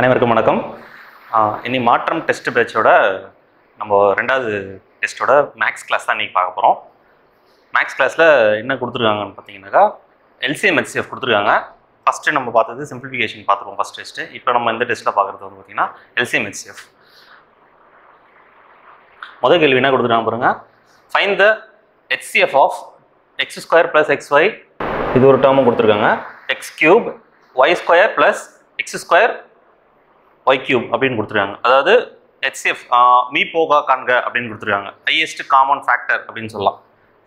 அனைவருக்கும் வணக்கம். இனி மாற்றம் டெஸ்ட் பேட்சோட நம்ம ரெண்டாவது டெஸ்ட்டோட மேக்ஸ் கிளாஸ் தான் இன்றைக்கி பார்க்க போகிறோம். மேக்ஸ் கிளாஸில் என்ன கொடுத்துருக்காங்கன்னு பார்த்தீங்கன்னாக்கா எல்சிஎம் ஹெச்சிஎஃப் கொடுத்துருக்காங்க. ஃபஸ்ட்டு நம்ம பார்த்தது சிம்பிளிஃபிகேஷன் பார்த்துருவோம் ஃபஸ்ட் டெஸ்ட்டு. இப்போ நம்ம இந்த டெஸ்ட்டில் பார்க்குறது வந்து பார்த்திங்கன்னா எல்சிஎம் ஹெச்சிஎஃப். முதல் கேள்வி என்ன கொடுத்துருக்காங்க பாருங்கள். Find the HCF of x square plus x y. இது ஒரு டேர்மும் கொடுத்துருக்காங்க. X cube y square plus x square y cube அப்படின்னு கொடுத்துருக்காங்க. அதாவது ஹெச்சிஎஃப் மீ போகா காண்க அப்படின்னு கொடுத்துருக்காங்க. ஹையஸ்ட் காமன் ஃபேக்டர் அப்படின்னு சொல்லலாம்.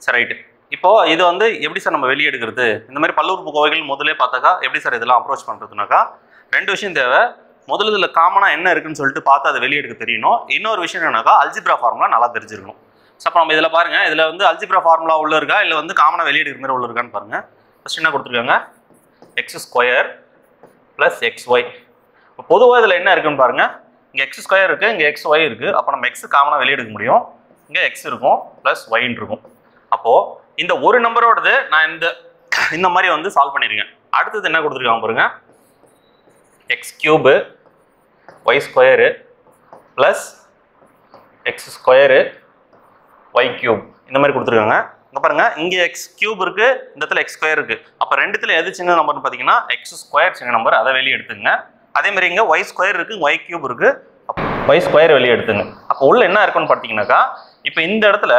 சரி, ரைட்டு. இப்போது இது வந்து எப்படி சார் நம்ம வெளியே எடுக்கிறது? இந்த மாதிரி பல்லுறுப்புக்கோவைகள் முதலே பார்த்தாக்கா எப்படி சார் இதெல்லாம் அப்ரோச் பண்ணுறதுனாக்கா ரெண்டு விஷயம் தேவை. முதல்ல இதில் காமனாக என்ன இருக்குன்னு சொல்லிட்டு பார்த்து அதை வெளியே எடுக்க தெரியணும். இன்னொரு விஷயம் என்னன்னாக்கா அல்ஜிப்ரா ஃபார்முலா நல்லா தெரிஞ்சிருக்கணும். ஸோ அப்போ நம்ம இதில் பாருங்கள், இதில் வந்து அல்ஜிப்ரா ஃபார்முலா உள்ள இருக்கா இல்லை வந்து காமனாக வெளியே எடுக்கிற மாதிரி உள்ள இருக்கான்னு பாருங்கள். ஃபஸ்ட் என்ன கொடுத்துருக்காங்க, x square plus x y. இப்போ பொதுவாக இதில் என்ன இருக்குன்னு பாருங்கள். இங்கே எக்ஸ் ஸ்கொயர் இருக்குது, இங்கே எக்ஸ் ஒய் இருக்குது. அப்போ நம்ம எக்ஸ் காமனாக வெளியே எடுக்க முடியும். இங்கே எக்ஸ் இருக்கும் ப்ளஸ் ஒய்ன்னு இருக்கும். அப்போது இந்த ஒரு நம்பரோடது நான் இந்த மாதிரி வந்து சால்வ் பண்ணியிருக்கேன். அடுத்தது என்ன கொடுத்துருக்காங்க பாருங்கள், x cube y square plus x square y cube இந்த மாதிரி கொடுத்துருக்காங்க. இங்கே பாருங்கள், இங்கே எக்ஸ் கியூப் இருக்குது, இந்த இடத்துல எக்ஸ் ஸ்கொயர் இருக்குது. அப்போ ரெண்டுத்தில் எது சின்ன நம்பர்னு பார்த்தீங்கன்னா எக்ஸ் ஸ்கொயர் சின்ன நம்பர், அதை வெளியே எடுத்துங்க. அதேமாதிரி இங்கே ஒய் ஸ்கொயர் இருக்குது, ஒய் கியூப் இருக்குது, ஒய் ஸ்கொயர் வெளியே எடுத்துங்க. அப்போ உள்ள என்ன இருக்குன்னு பார்த்தீங்கன்னாக்கா இப்போ இந்த இடத்துல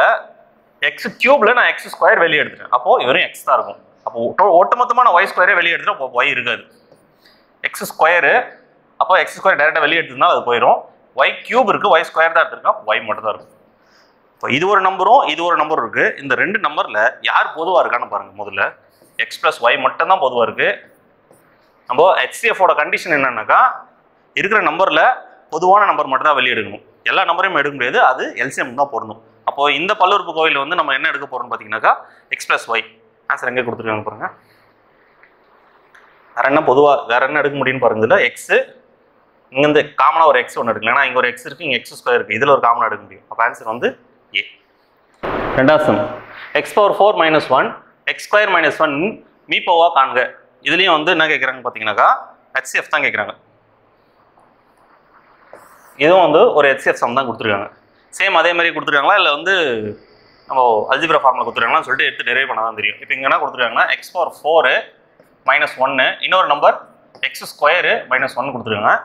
எக்ஸ் கியூப்ல நான் எக்ஸ் ஸ்கொயர் வெளியே எடுத்துட்டேன். அப்போது இவரும் எக்ஸ் தான் இருக்கும். அப்போ ஒட்டுமொத்தமாக நான் ஒய் ஸ்கொயரே வெளியே எடுத்துட்டேன். அப்போ ஒய் இருக்காது. எக்ஸ் ஸ்கொயரு அப்போ எக்ஸ் ஸ்கொயர் டேரெக்டாக வெளியே எடுத்துருந்தால் அது போயிடும். ஒய் கியூப் இருக்குது, ஒய் ஸ்கொயர் தான் எடுத்துருக்கோம், ஒய் மட்டும் தான் இருக்கும். இப்போ இது ஒரு நம்பரும் இது ஒரு நம்பரும் இருக்குது. இந்த ரெண்டு நம்பரில் யார் பொதுவாக இருக்கான்னு பாருங்கள். முதல்ல எக்ஸ் ப்ளஸ் ஒய் மட்டும் தான் பொதுவாக இருக்குது. நம்ம ஹெச்சிஎஃபோட கண்டிஷன் என்னன்னாக்கா இருக்கிற நம்பரில் பொதுவான நம்பர் மட்டும் தான் வெளியே எடுக்கணும். எல்லா நம்பரையும் எடுக்க முடியாது, அது எல்சிஎம் தான் பொருந்தும். அப்போது இந்த பல்லுறுப்புக்கோவையில் வந்து நம்ம என்ன எடுக்க போகிறோம்னு பார்த்தீங்கன்னாக்கா எக்ஸ் ப்ளஸ் ஒய். ஆன்சர் எங்கே கொடுத்துருக்காங்க பாருங்கள். வேறு என்ன பொதுவாக வேறு என்ன எடுக்க முடியும்னு பாருங்க. இதில் எக்ஸு இங்கேருந்து காமனாக ஒரு எக்ஸ் ஒன்று எடுக்கல. ஏன்னா இங்கே ஒரு எக்ஸ் இருக்குது, இங்கே எக்ஸ் ஸ்கொயர் இருக்குது. இதில் ஒரு காமனாக எடுக்க முடியும். அப்போ ஆன்சர் வந்து ஏ. ரெண்டாவது sum, x power 4 - 1 x square - 1 மீ போவா காண்க. இதுலேயும் வந்து என்ன கேட்குறாங்க பார்த்தீங்கன்னாக்கா ஹெச்சிஎஃப் தான் கேட்குறாங்க. இதுவும் வந்து ஒரு ஹெச்சிஎஃப் சம் தான் கொடுத்துருக்காங்க. சேம் அதே மாதிரி கொடுத்துருக்காங்களா இல்லை வந்து நம்ம அல்ஜிப்ரா ஃபார்முலா கொடுத்துருக்காங்களா சொல்லிட்டு எடுத்து டெரைவ் பண்ண தான் தெரியும். இப்போ இங்கே என்ன கொடுத்துருக்காங்கன்னா எக்ஸ் பவர் 4 - 1 இன்னொரு நம்பர் எக்ஸ் ஸ்கொயரு -1 கொடுத்துருக்காங்க.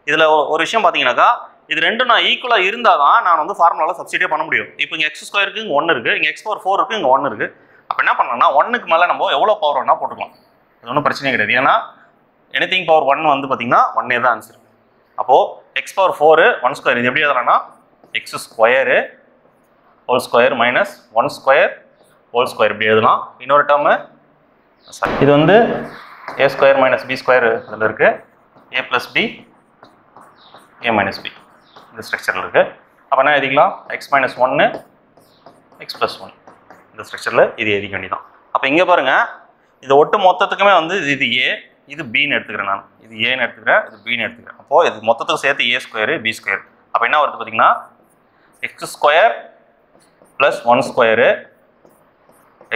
இதில் ஒரு விஷயம் பார்த்தீங்கன்னாக்கா இது ரெண்டும் நான் ஈக்குவலாக இருந்தால் தான் நான் வந்து ஃபார்முலாவில் சப்ஸ்டியூட் பண்ண முடியும். இப்போ இங்கே எக்ஸ் ஸ்கொயருக்கு இங்கே 1 இருக்குது, இங்கே எக்ஸ் பவர் 4 இருக்குது, இங்கே 1 இருக்குது. அப்போ என்ன பண்ணலாம்னா 1க்கு மேலே நம்ம எவ்வளோ பவர் வேணால் போட்டுக்கலாம். அது ஒன்றும் பிரச்சனையே கிடையாது. ஏன்னா எனிதிங் பவர் 1 வந்து பார்த்தீங்கன்னா 1 தான் ஆன்சர். அப்போது எக்ஸ் பவர் 4 1 ஸ்கொயர் இது எப்படி எதுனா X square whole square -1 square whole square இப்படி எழுதலாம். இன்னொரு டேர்மு இது வந்து ஏ ஸ்கொயர் -பி ஸ்கொயர் இதில் இருக்குது. ஏ plus B A minus B இந்த ஸ்ட்ரக்சரில் இருக்குது. அப்போ என்ன எழுதிக்கலாம், எக்ஸ் -1 எக்ஸ் ப்ளஸ் 1 இந்த ஸ்ட்ரக்சரில் இது எழுதிக்க வேண்டியதான். அப்போ இங்கே பாருங்கள், இது ஒட்டு மொத்தத்துக்குமே வந்து இது ஏ இது பின்னு எடுத்துக்கிறேன். நான் இது ஏன்னு எடுத்துக்கிறேன், இது பின்னு எடுத்துக்கிறேன். அப்போது இது மொத்தத்துக்கு சேர்த்து ஏ ஸ்கொயரு பி ஸ்கொயர். அப்போ என்ன வருது பார்த்தீங்கன்னா X square plus 1 square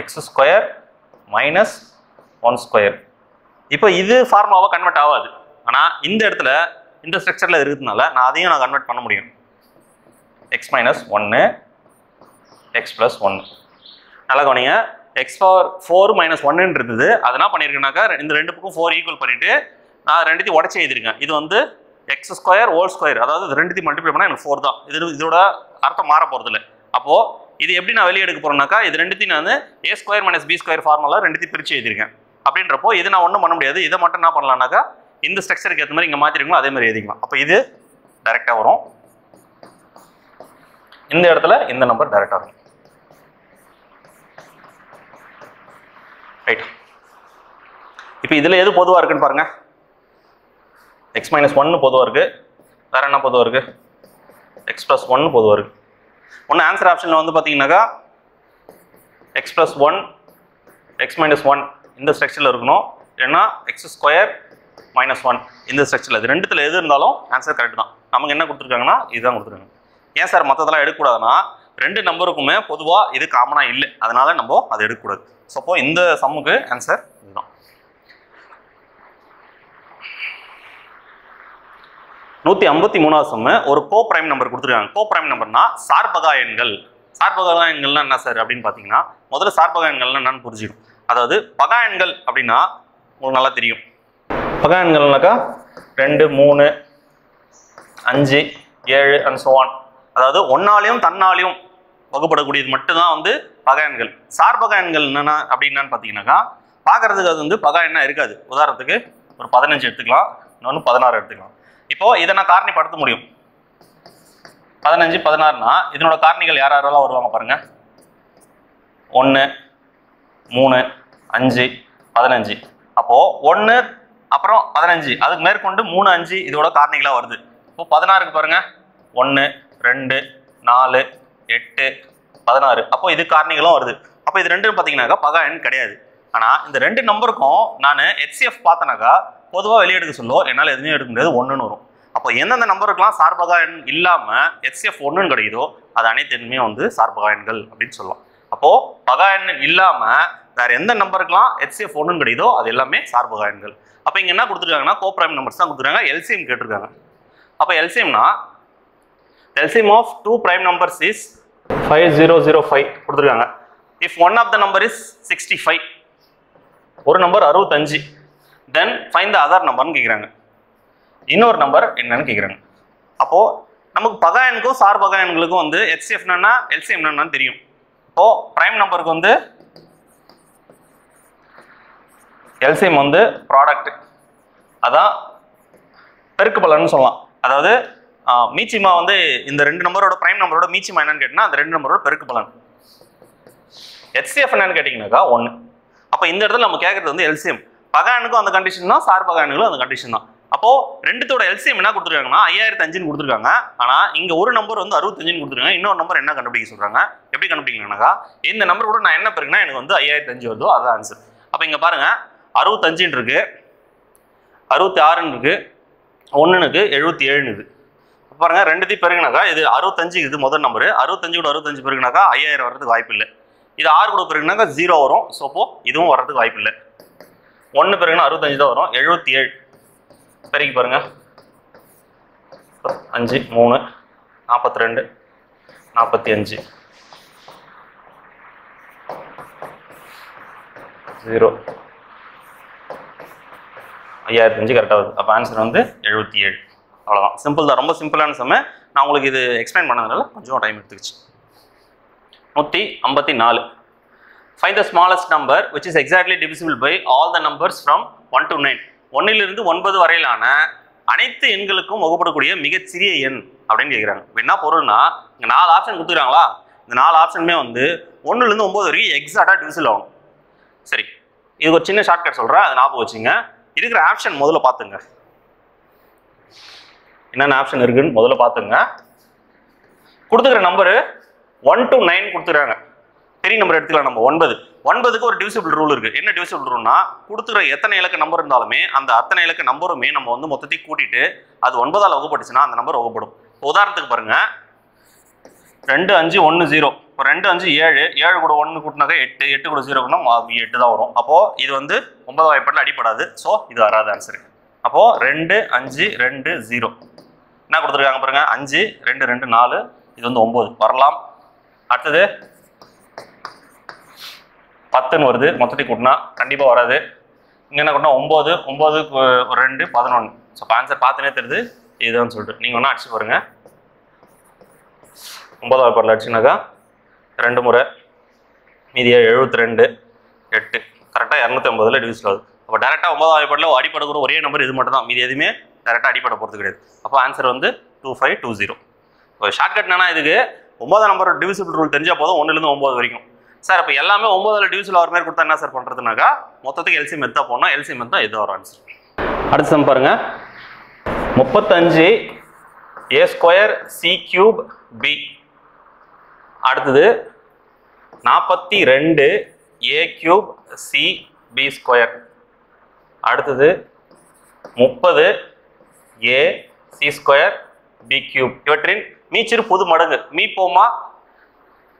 X square -1 square. இப்போ இது ஃபார்முலாவாக கன்வெர்ட் ஆகாது. ஆனால் இந்த இடத்துல இந்த ஸ்ட்ரக்சரில் இருக்கிறதுனால நான் அதையும் நான் கன்வெர்ட் பண்ண முடியும். எக்ஸ் -1 எக்ஸ் ப்ளஸ் 1 நல்லா கவனிங்க. எக்ஸ் பவர் 4 - 1 இருந்தது. அது என்ன பண்ணியிருக்கேன்னாக்கா இந்த ரெண்டு பக்கம் 4 ஈக்குவல் பண்ணிவிட்டு நான் ரெண்டுத்தையும் உடச்சி எழுதியிருக்கேன். இது வந்து எக்ஸ் ஸ்கொயர் ஹோல் ஸ்கொயர், அதாவது இது ரெண்டுத்தையும் மல்டிப்ளை பண்ணால் எனக்கு 4 தான். இதோட அர்த்தம் மாற போகிறதில்ல. அப்போது இது எப்படி நான் வெளியே எடுக்க போகிறேன்னாக்கா இது ரெண்டுத்தையும் நான் ஏ ஸ்கொயர் - பி ஸ்கொயர் ஃபார்முலா ரெண்டுத்தையும் பிரித்து எழுதியிருக்கேன். அப்படின்றப்போ இது நான் ஒன்றும் பண்ண முடியாது. இதை மட்டும் என்ன பண்ணலாம்னாக்கா இந்த ஸ்ட்ரக்சருக்கு ஏற்ற மாதிரி இங்கே மாற்றிருக்கணும், அதே மாதிரி எழுதிக்கலாம். அப்போ இது டைரெக்டாக வரும். இந்த இடத்துல இந்த நம்பர் டைரெக்டாக வரும். ரைட். இப்போ இதில் எது பொதுவாக இருக்குன்னு பாருங்கள். எக்ஸ் -1 பொதுவாக இருக்குது. வேறு என்ன பொதுவாக இருக்குது, எக்ஸ் ப்ளஸ் 1 பொதுவாக இருக்குது. ஒன்று ஆன்சர் ஆப்ஷனில் வந்து பார்த்தீங்கன்னாக்கா எக்ஸ் ப்ளஸ் 1 எக்ஸ் -1 இந்த ஸ்ட்ரக்சரில் இருக்கணும். ஏன்னா எக்ஸ் ஸ்கொயர் -1 இந்த ஸ்ட்ரக்சரில் இது ரெண்டுத்தில் எது இருந்தாலும் ஆன்சர் கரெக்ட் தான். நமக்கு என்ன கொடுத்துருக்காங்கன்னா இதுதான் கொடுத்துருக்காங்க. ஏன் சார் மற்றதெல்லாம் எடுக்கக்கூடாதுன்னா ரெண்டு நம்பருக்குமே பொதுவாக இது காமனாக இல்லை, அதனால நம்ம அதை எடுக்கக்கூடாது. ஸோ அப்போ இந்த சம்முக்கு ஆன்சர் இதுதான். 153வது சம் ஒரு கோ பிரைம் நம்பர் கொடுத்துருக்காங்க. கோ பிரைம் நம்பர்னா சார்பகா எண்கள். சார்பகா எண்கள்னா என்ன சார் அப்படின்னு பார்த்தீங்கன்னா, முதல்ல சார்பகா எண்கள்னா என்னன்னு புரிஞ்சிடும். அதாவது பகா எண்கள் அப்படின்னா உங்களுக்கு நல்லா தெரியும். பகா எண்கள்னாக்கா 2, 3, 5, 7 அண்ட் so on. அதாவது ஒன்னாலையும் தன்னாலையும் வகுப்படக்கூடியது மட்டும்தான் வந்து பகா எண்கள். சார்பகா எண்கள் என்னன்னா அப்படின்னான்னு பார்த்தீங்கன்னாக்கா, பார்க்கறதுக்கு அது வந்து பகா எண்ணா இருக்காது. உதாரணத்துக்கு ஒரு 15 எடுத்துக்கலாம், இன்னொன்று 16 எடுத்துக்கலாம். இப்போ இதை நான் காரணிப்படுத்த முடியும். 15, 16னா இதனோட காரணிகள் யார் யாரெல்லாம் வருவாங்க பாருங்க. 1, 3, 5, 15. அப்போ 1 அப்புறம் 15 அதுக்கு மேற்கொண்டு 3, 5 இதோட காரணிகளா வருது. இப்போ 16க்கு பாருங்க 1, 2, 4, 8, 16. அப்போ இது காரணிகளும் வருது. அப்போ இது ரெண்டும் பார்த்தீங்கன்னாக்கா பகா எண் கிடையாது. ஆனால் இந்த ரெண்டு நம்பருக்கும் நான் HCF பார்த்தனாக்கா பொதுவாக வெளியே எடுக்க சொல்லும், என்னால் எதுவுமே எடுக்க முடியாது, 1ன்னு வரும். அப்போ எந்தெந்த நம்பருக்குலாம் சார்பகா எண் இல்லாமல் HCF 1ன்னு கிடைக்குதோ அது அனைத்துமே வந்து சார்பகா எண்கள் அப்படின்னு சொல்லலாம். அப்போ பகா எண் இல்லாமல் வேற எந்த நம்பருக்குலாம் HCF 1ன்னு கிடைக்குதோ அது எல்லாமே சார்பகா எண்கள். அப்போ இங்கே என்ன கொடுத்துருக்காங்கன்னா கோ பிரைம் நம்பர்ஸ் தான் கொடுத்துருக்காங்க. LCM கேட்டிருக்காங்க. அப்போ LCMனா LCM of 2 prime numbers is 5005 கொடுத்துருக்காங்க. If one of the number is 65, ஒரு number 65, then find the other numberன்னு கேட்குறாங்க. இன்னொரு நம்பர் என்னன்னு கேட்குறாங்க. அப்போ நமக்கு பகா எண்ணுக்கும் சார்பகா எண்களுக்கும் வந்து HCF என்னன்னா LCM என்னன்னு தெரியும். இப்போ பிரைம் நம்பருக்கு வந்து LCM வந்து ப்ராடக்ட், அதான் பெருக்கு பலன்னு சொல்லலாம். அதாவது மீச்சிமா வந்து இந்த ரெண்டு நம்பரோட பிரைம் நம்பரோட மீச்சிமா என்னன்னு கேட்டீங்கன்னா அந்த ரெண்டு நம்பரோட பெருக்கு பலன். HCF என்னன்னு கேட்டீங்கன்னாக்கா 1. அப்போ இந்த இடத்துல நம்ம கேட்கறது வந்து LCM. பகா எண்ணுக்கும் அந்த கண்டிஷன் தான், சார்பகா எண்ணுக்கும் அந்த கண்டிஷன் தான். அப்போ ரெண்டுத்தோட LCM என்ன கொடுத்துருக்காங்கன்னா 5005ன்னு கொடுத்துருக்காங்க. ஆனால் இங்கே ஒரு நம்பர் வந்து 65ன்னு கொடுத்துருக்காங்க. இன்னொரு நம்பர் என்ன கண்டுபிடிக்க சொல்றாங்க. எப்படி கண்டுபிடிக்கலாம்னாக்கா இந்த நம்பர் கூட நான் என்ன பெருக்குன்னா எனக்கு வந்து 5005 வருதோ அதான் ஆன்சர். அப்போ இங்கே பாருங்க 65 இருக்கு, 66 இருக்கு, 1னுக்கு 77 இருக்கு. பாருங்க ரெண்டுத்தையும் பெருக்குனாக்கா இது 65 இது முதல் நம்பர், 65 கூட 65 பெருக்குனாக்கா 5000 வர்றதுக்கு வாய்ப்பு இல்லை. இது 6 கூட பெருக்குனாக்கா 0 வரும். ஸோ அப்போ இதுவும் வர்றதுக்கு வாய்ப்பு இல்லை. 1 பெருக்குனா 65 தான் வரும். 77 பெருக்கி பாருங்க 5, 3, 42, 45, 0, 5005 கரெக்டாக வருது. அப்போ ஆன்சர் வந்து 77. அவ்வளோதான், சிம்பிள் தான், ரொம்ப சிம்பிளான சமயம். நான் உங்களுக்கு இது எக்ஸ்பிளைன் பண்ணதுனால கொஞ்சம் time எடுத்துக்கிச்சு. 154. Find the smallest number which is exactly divisible by all the numbers from 1 to 9. 1லிருந்து 9 வரையிலான அனைத்து எண்களுக்கும் வகுப்படக்கூடிய மிகச்சிறிய எண் அப்படின்னு கேட்குறாங்க. என்ன பொருள்னா இங்கே 4 ஆப்ஷன் கொடுத்துக்கிறாங்களா, இந்த 4 ஆப்ஷனுமே வந்து 1லிருந்து 9 வரைக்கும் எக்ஸாக்டாக டிவிசிபிள் ஆகும். சரி, இது ஒரு சின்ன ஷார்ட்கட் சொல்கிறேன், அதை ஞாபகம் வச்சுங்க. இருக்கிற ஆப்ஷன் முதல்ல பார்த்துங்க, என்னென்ன ஆப்ஷன் இருக்குன்னு முதல்ல பார்த்துங்க. கொடுத்துக்கிற நம்பரு 1 to 9 கொடுத்துக்கிறாங்க. பெரிய நம்பர் எடுத்துக்கலாம் நம்ம 9. 9க்கு ஒரு டிவிசிபிள் ரூல் இருக்கு. என்ன டிவிசிபிள் ரூல்னா கொடுத்துக்கிற எத்தனை இலக்க நம்பர் இருந்தாலுமே அந்த அத்தனை இலக்க நம்பருமே நம்ம வந்து மொத்தத்தையும் கூட்டிட்டு அது 9ஆல் வகுப்பட்டுச்சுன்னா அந்த நம்பர் வகுப்படும். உதாரணத்துக்கு பாருங்க 2, 5, 1, 0. இப்போ 2, 5, 7, 7 கூட 1 கூட்டினாக்கா 8, 8 கூட 0 கூட்டினா 8 தான் வரும். அப்போ இது வந்து 9ஆம் வாய்ப்பாட்டில் அடிப்படாது. ஸோ இது வராது ஆன்சரு. அப்போ 2, 5, 2, 0 என்ன கொடுத்துருக்காங்க பாருங்க. 5, 2, 2, 4, இது வந்து 9 வரலாம். அடுத்தது 10ன்னு வருது, மொத்தத்தை கூட்டினா கண்டிப்பாக வராது. இங்கே என்ன கூட்டினா 9, 9க்கு 2, 11. ஸோ ஆன்சர் பார்த்துனே தெரியுது இதுதான் சொல்லிட்டு நீங்கள் ஒன்றா அடிச்சு பாருங்க. 9ஆம் வாய்ப்பாட்டில் அடிச்சுனாக்கா 2 முறை, மீதி 72, 8 கரெக்டாக 250 டிவிசிபிள் ஆகுது. அப்போ டேரெக்டாக 9ஆம் வாய்ப்பாட்டில் அடிப்படக்கூட ஒரே நம்பர் இது மட்டும் தான், மீதி எதுவுமே டேரெக்டாக அடிப்பட போகிறது கிடையாது. அப்போ ஆன்சர் வந்து 2520. இப்போ ஷார்ட்கட் என்னன்னா இதுக்கு 9ஆம் நம்பர் டிவிசிபிள் ரூல் தெரிஞ்சால் போதும் 1லிருந்து 9 வரைக்கும். சார் இப்போ எல்லாமே 9ஆல் டிவிசிபிள் ஆகிற மாதிரி கொடுத்தா என்ன சார் பண்ணுறதுனாக்கா மொத்தத்துக்கு LCM மெத்தா போடணும். LCM மெத்தா இது வரும் ஆன்சர். அடுத்த சம் பாருங்க 35 A² C³ B. அடுத்தது 42 A³ C B². அடுத்தது 30 A C² B³ இவற்றின் மீச்சிறு பொது மடங்கு மீப்போமா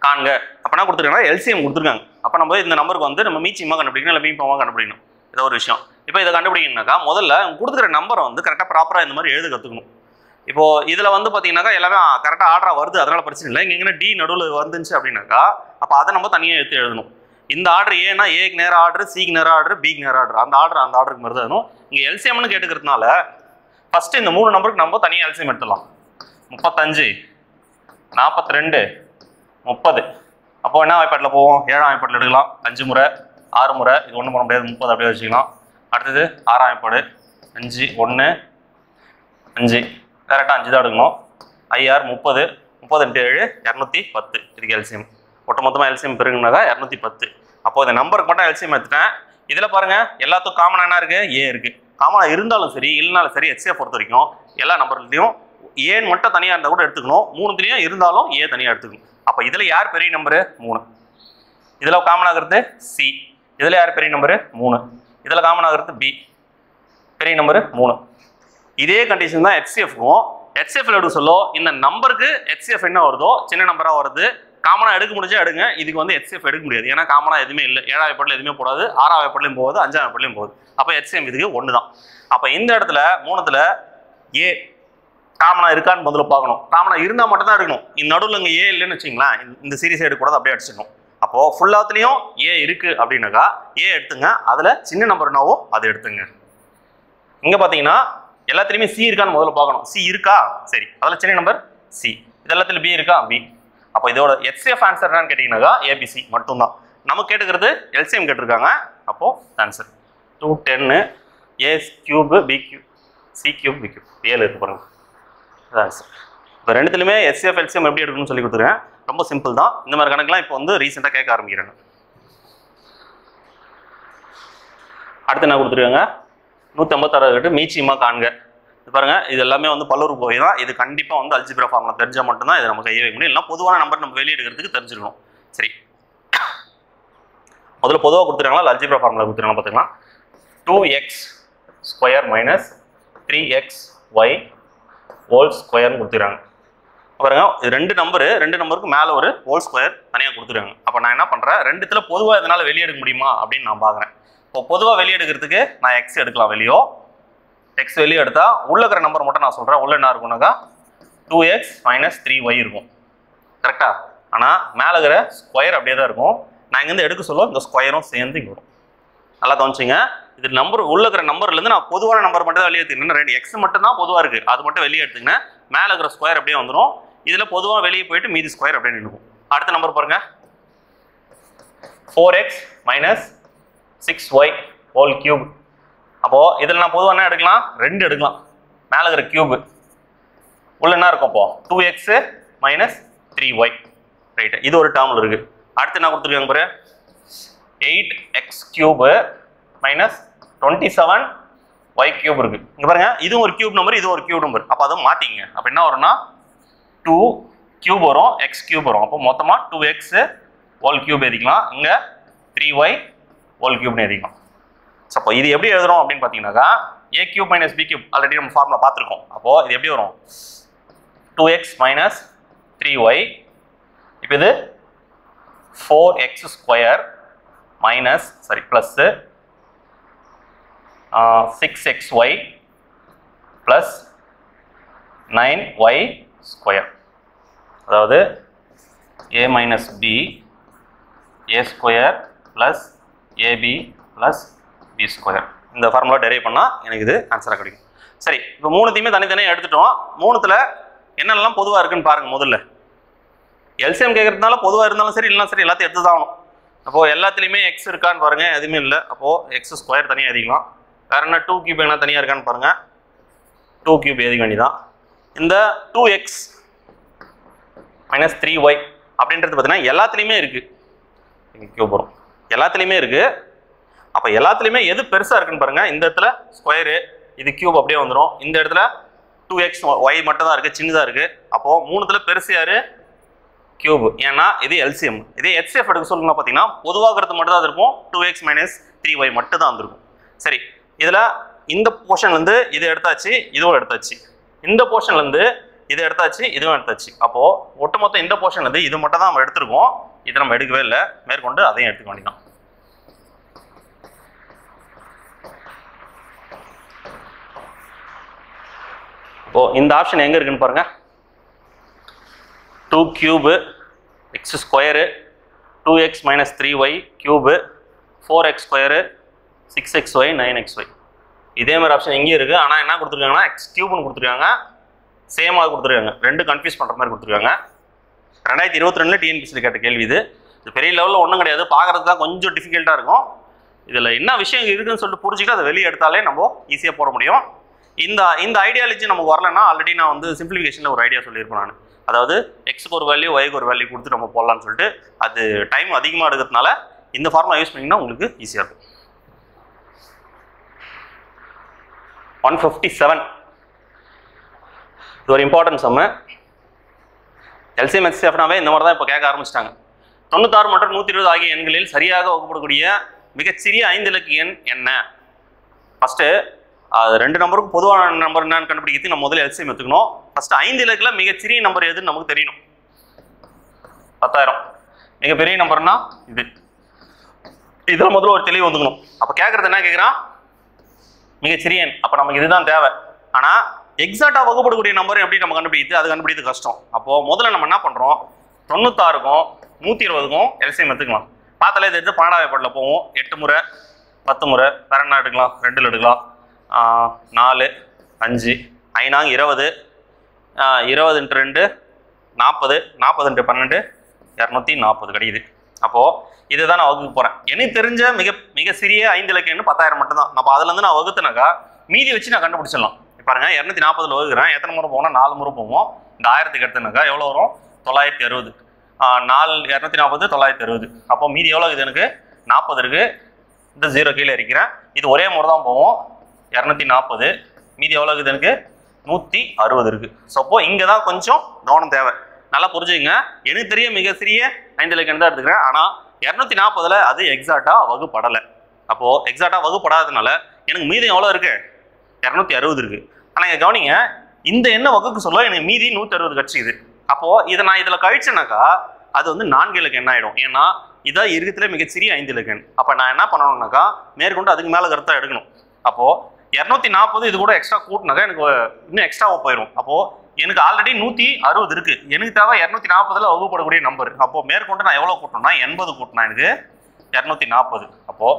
காண்க. அப்போ என்ன கொடுத்துருக்காங்கன்னா LCM கொடுத்துருக்காங்க. அப்போ நம்ம இந்த நம்பருக்கு வந்து நம்ம மீச்சியமாக கண்டுபிடிக்கணும், இல்லை மீப்போமா கண்டுபிடிக்கணும். ஏதோ ஒரு விஷயம். இப்போ இதை கண்டுபிடிக்கணும்னாக்கா முதல்ல கொடுத்துக்கிற நம்பரை வந்து கரெக்டாக ப்ராப்பராக இந்த மாதிரி எழுத கற்றுக்கணும். இப்போ இதில் வந்து பார்த்தீங்கன்னாக்கா எல்லாமே கரெக்டாக ஆர்டராக வருது, அதனால பிரச்சனை இல்லை. இங்கே எங்கன்னா டி நடுவில் வந்துச்சு அப்படின்னாக்கா அப்போ அதை நம்ம தனியாக எடுத்து எழுதணும். இந்த ஆர்டர் ஏன்னா ஏக்கு நேரம் ஆர்டர், சிக்கு நேரம் ஆர்டர், பிக்கு நேரம் ஆர்டர், அந்த ஆர்டருக்கு மாதிரி தான் இருக்கணும். இங்கே எல்சிஎம்னு கேட்டுக்கிறதுனால ஃபஸ்ட்டு இந்த 3 நம்பருக்கு நம்ம தனியாக எல்சிஎம் எடுத்துடலாம். 35, 42, 30. அப்போ என்ன வாய்ப்பாட்டில் போவோம்? 7ஆம் வாய்ப்பாட்டில் எடுக்கலாம். 5 முறை, 6 முறை, இது ஒன்றும் பண்ண முடியாது, 30 அப்படியே வச்சுக்கலாம். அடுத்தது 6ஆம் வாய்ப்பாடு, 5, 1, 5, டேரெக்டாக 5 தான் எடுக்கணும். IR 30, 30 × 7 210, இதுக்கு எல்சிஎம். ஒட்டு மொத்தமாக எல்சிஎம் பெருகுனாக்கா 210. அப்போ இந்த நம்பருக்கு மட்டும் எல்சிஎம் எடுத்துட்டேன். இதில் பாருங்கள் எல்லாத்துக்கும் காமனாக என்ன இருக்குது? ஏ இருக்குது. காமனாக இருந்தாலும் சரி இல்லைனாலும் சரி HCF பொறுத்த வரைக்கும் எல்லா நம்பர்லையும் ஏன்னு மட்டும் தனியாக இருந்தால் கூட எடுத்துக்கணும். 3த்துலேயும் இருந்தாலும் ஏ தனியாக எடுத்துக்கணும். அப்போ இதில் யார் பெரிய நம்பரு? 3. இதில் காமன் ஆகிறது சி. இதில் யார் பெரிய நம்பரு? 3. இதில் காமன் ஆகிறது பி. பெரிய நம்பரு 3. இதே கண்டிஷன் தான் HCFக்கும். HCF எடுக்க சொல்ல இந்த நம்பருக்கு HCF என்ன வருதோ சின்ன நம்பராக வருது. காமனாக எடுக்க முடிஞ்சா எடுங்க. இதுக்கு வந்து HCF எடுக்க முடியாது, ஏன்னா காமனாக எதுவுமே இல்லை. 7ஆம் வாய்ப்பாட்டில் எதுவுமே போடாது, 6ஆம் வாய்ப்பாட்டிலையும் போகாது, 5ஆம் வாய்ப்பாட்டிலையும் போகுது. அப்போ HCM இதுக்கு 1 தான். அப்போ இந்த இடத்துல 3த்துல ஏ காமனாக இருக்கான்னு முதல்ல பார்க்கணும். காமனாக இருந்தால் மட்டும் தான் எடுக்கணும். இந்த நடுவில் இங்கே ஏ இல்லைன்னு வச்சிங்களேன், இந்த சீரிஸ் எடுக்கக்கூடாது, அப்படியே அடிச்சிடணும். அப்போது ஃபுல்லாத்துலேயும் ஏ இருக்குது அப்படின்னாக்கா ஏ எடுத்துங்க. அதில் சின்ன நம்பர் என்னவோ அதை எடுத்துங்க. இங்கே பார்த்தீங்கன்னா எல்லாத்துலேயுமே சி இருக்கான்னு முதல்ல பார்க்கணும். சி இருக்கா? சரி, அதில் சின்ன நம்பர் சி. இது எல்லாத்துலையும் பி இருக்கா? பி. அப்போ இதோட HCF ஆன்சர் என்னன்னு கேட்டிங்கன்னாக்கா ஏபிசி மட்டும்தான். நமக்கு கேட்டுக்கிறது எல்சிஎம் கேட்டிருக்காங்க. அப்போது answer 210 A cube B cube C cube B cube 7 இருக்கு பாருங்க. அதான் சார். இப்போ ரெண்டுத்துலையுமே HCF LCM எப்படி எடுக்கணும்னு சொல்லி கொடுத்துருக்கேன். ரொம்ப சிம்பிள் தான். இந்த மாதிரி கணக்கெலாம் இப்போ வந்து ரீசெண்டாக கேட்க ஆரம்பிக்கிறேன். அடுத்து என்ன கொடுத்துருக்காங்க? 156 கட்டு மீச்சியமா காண்க. இது பாருங்க, இது எல்லாமே வந்து பல்லுறுப்புக்கோவை தான். இது கண்டிப்பாக வந்து அல்ஜிப்ரா ஃபார்முலா தெரிஞ்சால் மட்டும்தான் இதை நம்ம கையை வைக்க முடியும். இல்லைனா பொதுவான நம்பர் நம்ம வெளியே எடுக்கிறதுக்கு தெரிஞ்சிருக்கணும். சரி, முதல்ல பொதுவாக கொடுத்துருக்காங்களா இல்லை அல்ஜிப்ரா ஃபார்முலா கொடுத்துருக்காங்க பார்த்துக்கலாம். 2x² - 3xy ஹோல் ஸ்கொயர்னு கொடுத்துருக்காங்க. பாருங்க, இது ரெண்டு நம்பருக்கு மேலே ஒரு ஹோல் ஸ்கொயர் தனியாக கொடுத்துருக்காங்க. அப்போ நான் என்ன பண்ணுறேன், ரெண்டுத்துல பொதுவாக இதனால் வெளியே எடுக்க முடியுமா அப்படின்னு நான் பார்க்குறேன். இப்போ பொதுவாக வெளியே எடுக்கிறதுக்கு நான் எக்ஸ் எடுக்கலாம். வெளியோ எக்ஸ் வெளியே எடுத்தால் உள்ள இருக்கிற நம்பர் மட்டும் நான் சொல்கிறேன். உள்ள என்ன இருக்கும்னாக்கா 2x - 3y இருக்கும். கரெக்டாக? ஆனால் மேலே இருக்கிற ஸ்கொயர் அப்படியே தான் இருக்கும். நான் இங்கேருந்து எடுக்க சொல்ல இந்த ஸ்கொயரும் சேர்ந்து இங்கே வரும். நல்லா கவனிச்சிங்க. இது நம்பர் உள்ள இருக்கிற நம்பர்லேருந்து நான் பொதுவான நம்பர் மட்டும் தான் வெளியே எடுத்துக்கிட்டேன். 2 எக்ஸ் மட்டும் தான் பொதுவாக இருக்குது, அது மட்டும் வெளியே எடுத்துக்கினேன். மேலே இருக்கிற ஸ்கொயர் அப்படியே வந்துடும். இதில் பொதுவாக வெளியே போயிட்டு மீதி ஸ்கொயர் அப்படியே நின்றுக்கும். அடுத்த நம்பர் பாருங்க, 4x - 6y ஹோல் கியூப். அப்போது இதில் நான் பொதுவாக என்ன எடுக்கலாம்? 2 எடுக்கலாம். மேலே இருக்கிற கியூப் உள்ள என்ன இருக்கும்? அப்போ 2x - 3y. ரைட்டு, இது ஒரு டேர்மில் இருக்குது. அடுத்து என்ன கொடுத்துருக்காங்க பாரு, 8x³ - 27y³ இருக்கு. இங்க பாருங்க, இதுவும் ஒரு கியூப் நம்பர், இது ஒரு கியூப் நம்பர். அப்போ அதை மாத்திங்க. அப்போ என்ன வரும்னா 2³ வரும், x³ வரும். அப்போ மொத்தமா 2x ஹோல் கியூப் எழுதிக்கலாம். இங்க 3y ஹோல் கியூப்னு எழுதிக்கலாம். அப்போ இது எப்படி எழுதுறோம் அப்படின்னு பார்த்தீங்கன்னாக்கா a³ - b³ ஆல்ரெடி நம்ம ஃபார்முலா பார்த்துருக்கோம். அப்போ இது எப்படி வரும்? 2x - 3y. இப்போ இது 4x² plus 6xy plus 9y². அதாவது a - b a² plus ab plus b². இந்த ஃபார்முலா டெரைவ் பண்ணால் எனக்கு இது ஆன்சராக கிடைக்கும். சரி, இப்போ மூணுத்தையுமே தனித்தனியாக எடுத்துட்டோம். மூணுத்தில் என்னெல்லாம் பொதுவாக இருக்குன்னு பாருங்கள். முதல்ல எல்சிஎம் கேட்கறதுனால பொதுவாக இருந்தாலும் சரி இல்லைனா சரி எல்லாத்தையும் எடுத்து தான் ஆகணும். அப்போது எல்லாத்துலேயுமே எக்ஸ் இருக்கான்னு பாருங்கள், எதுவுமே இல்லை. அப்போது x² தனியாக எழுதிக்கலாம். வேறு என்ன 2³ என்ன தனியாக இருக்கான்னு பாருங்கள், 2³ எழுதிக்க வேண்டியதான். இந்த 2x - 3y அப்படின்றது பார்த்தீங்கன்னா எல்லாத்துலேயுமே இருக்குது. இங்கே கியூப் வரும், எல்லாத்துலேயுமே இருக்குது. அப்போ எல்லாத்துலேயுமே எது பெருசாக இருக்குன்னு பாருங்கள். இந்த இடத்துல ஸ்கொயரு, இது கியூப் அப்படியே வந்துடும். இந்த இடத்துல 2xy மட்டும் தான் இருக்குது, சின்னதாக இருக்குது. அப்போது மூணுத்தில் பெருசு யார்? கியூப். ஏன்னா இது எல்சிஎம். இதே HCF எடுக்க சொல்லுங்க பார்த்தீங்கன்னா பொதுவாகிறது மட்டும் தான் இருக்கும். 2x - 3y மட்டும் தான் வந்துருக்கும். சரி, இதில் இந்த போர்ஷன்லேருந்து இதை எடுத்தாச்சு, இதுவும் எடுத்தாச்சு. இந்த போர்ஷன்லேருந்து இதை எடுத்தாச்சு, இதுவும் எடுத்தாச்சு. அப்போது ஒட்டுமொத்தம் இந்த போர்ஷன்லேருந்து இது மட்டும் தான் நம்ம எடுத்துருக்கோம். இதை நம்ம எடுக்கவே இல்லை. மேற்கொண்டு அதையும் எடுத்துக்க வேண்டியதான். இப்போ இந்த ஆப்ஷன் எங்கே இருக்குன்னு பாருங்க. 2 cube x square 2x minus 3y cube 4x square 6xy 9xy. இதே மாதிரி ஆப்ஷன் இங்கேயும் இருக்குது. ஆனால் என்ன கொடுத்துருக்காங்கன்னா x cube கொடுத்துருக்காங்க, சேமாக கொடுத்துருக்காங்க. ரெண்டு கன்ஃபியூஸ் பண்ணுற மாதிரி கொடுத்துருக்காங்க. 2022 டிஎன்பிஎஸ்சி கேட்ட கேள்வி இது. இது பெரிய லெவலில் ஒன்றும் கிடையாது, பார்க்குறதுக்கு தான் கொஞ்சம் டிஃபிகல்ட்டாக இருக்கும். இதில் என்ன விஷயம் இருக்குதுன்னு சொல்லிட்டு புரிஞ்சுக்கிட்டு அதை வெளியே எடுத்தாலே நம்ம ஈஸியாக போட முடியும். இந்த ஐடியாலஜி நமக்கு வரலன்னா ஆல்ரெடி நான் வந்து சிம்பிளிஃபிகேஷனில் ஒரு ஐடியா சொல்லியிருப்பேன் நான். அதாவது எக்ஸுக்கு ஒரு வேல்யூ ஒய்க்கு ஒரு வேல்யூ கொடுத்து நம்ம போடலான்னு சொல்லிட்டு அது டைம் அதிகமாக எடுக்கிறதுனால இந்த ஃபார்முலா யூஸ் பண்ணிங்கன்னா உங்களுக்கு ஈஸியாக இருக்கும். 157 இது ஒரு இம்பார்ட்டன்ட் சம்மு. எல்சிஎம் ஹெச்சிஎஃப்னாவே இந்த மாதிரி தான் இப்போ கேட்க ஆரம்பிச்சிட்டாங்க. 96 மற்றும் 120 ஆகிய எண்களில் சரியாக வகுப்படக்கூடிய மிகச்சிறிய 5 இலக்க எண் என்ன? ஃபஸ்ட்டு அது ரெண்டு நம்பருக்கு பொதுவான நம்பர் என்னன்னு கண்டுபிடிக்கிறது நம்ம முதல்ல எல்சிஎம் எடுத்துக்கணும். ஃபஸ்ட்டு 5 இலக்கில் மிகச்சிறிய நம்பர் எதுன்னு நமக்கு தெரியணும். 10,000 மிகப்பெரிய நம்பர்னா இது. இதில் முதல்ல ஒரு தெளிவு வந்துக்கணும். அப்போ கேட்குறது என்ன கேட்குறான்? மிகச்சிறிய எண். அப்போ நமக்கு இதுதான் தேவை. ஆனால் எக்ஸாக்டாக வகுப்படக்கூடிய நம்பர் எப்படி நம்ம கண்டுபிடிக்கிறது? அது கண்டுபிடிக்கிறது கஷ்டம். அப்போது முதல்ல நம்ம என்ன பண்ணுறோம், 96க்கும் 120க்கும் எல்சிஎம் எடுத்துக்கலாம். பார்த்தாலே இது எடுத்து 12வது ஏற்பாட்டில் போவோம். 8 முறை 10 முறை வேற என்ன எடுக்கலாம், 2 எடுக்கலாம். 4 5 5 20 20 × 2 40 40 × 12 240 கிடைக்குது. அப்போது இதை தான் நான் வகுக்க போகிறேன். எனக்கு தெரிஞ்ச மிக சிறிய 5 இலக்க எண்ணு 10,000 மட்டும்தான். அப்போ அதுலேருந்து நான் வகுத்துனாக்கா மீதி வச்சு நான் கண்டுபிடிச்சிடலாம். பாருங்க 240 வகுக்கிறேன். எத்தனை முறை போவோம்னா 4 முறை போவோம். இந்த 1000க்கு எடுத்துனாக்கா எவ்வளோ வரும்? 960. 4 240 960. அப்போ மீதி எவ்வளோ இருக்குது? எனக்கு 40 இருக்குது. இந்த 0 கீழே இருக்கிறேன். இது ஒரே முறை தான் போவோம். 240 மீதி எவ்வளோ இருக்குது? எனக்கு 160 இருக்குது. ஸோ அப்போ இங்கே தான் கொஞ்சம் கவனம் தேவை. நல்லா புரிஞ்சுங்க. எனக்கு தெரிய மிக சிறிய 5 இலக்க எண் தான் எடுத்துக்கிறேன். ஆனால் 240ல் அது எக்ஸாக்டாக வகுப்படலை. அப்போது எக்ஸாக்டாக வகுப்படாததுனால எனக்கு மீதம் எவ்வளோ இருக்குது? 260 இருக்குது. ஆனால் இங்கே கவனிங்க, இந்த எண்ணை வகுக்க சொல்ல எனக்கு மீதி 160 கிடச்சிது. அப்போது இதை நான் இதில் கழிச்சேனாக்கா அது வந்து 4 இலக்க எண் ஆகிடும். ஏன்னா இதான் இருக்கிறதுல மிகச்சிறிய 5 இலக்க எண். அப்போ நான் என்ன பண்ணணும்னாக்கா மேற்கொண்டு அதுக்கு மேலே கருத்தாக எடுக்கணும். அப்போது 240 இது கூட எக்ஸ்ட்ரா கூட்டினாக்கா எனக்கு இன்னும் எக்ஸ்ட்ராவாக போயிடும். அப்போது எனக்கு ஆல்ரெடி 160 இருக்குது. எனக்கு தேவை 240ல் வகுப்படக்கூடிய நம்பர். அப்போது மேற்கொண்டு நான் எவ்வளோ கூட்டணும்னா 80 கூட்டினா எனக்கு 240. அப்போது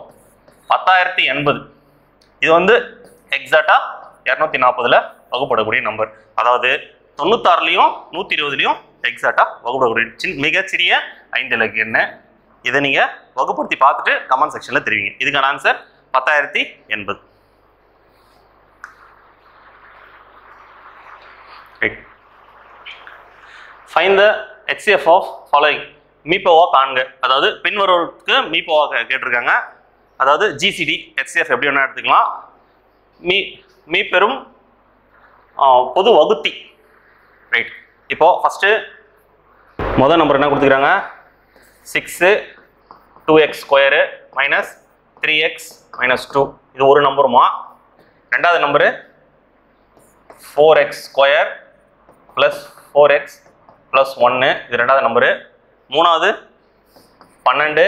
10,080. இது வந்து எக்ஸாக்டாக 240ல் வகுப்படக்கூடிய நம்பர். அதாவது 96லையும் 120லையும் எக்ஸாக்டாக வகுப்படக்கூடிய மிகச்சிறிய 5 இலக்க எண். இதை நீங்கள் வகுப்படுத்தி பார்த்துட்டு கமெண்ட் செக்ஷனில் தெரிவிங்க. இதுக்கான answer 10,080. Find the HCF of following. மீப்போவா காண்க. அதாவது பின்வருவதற்கு மீப்போவா கேட்டிருக்காங்க. அதாவது GCD HCF எப்படி வேணா எடுத்துக்கலாம். மீப்பெரும் பொது வகுத்தி. ரைட். இப்போ ஃபஸ்ட்டு முதல் நம்பர் என்ன கொடுத்துக்கிறாங்க? 6 2x square minus 3x minus 2. இது ஒரு நம்பருமா. ரெண்டாவது number 4x square plus 4x plus 1. இது ரெண்டாவது நம்பரு. மூணாவது 12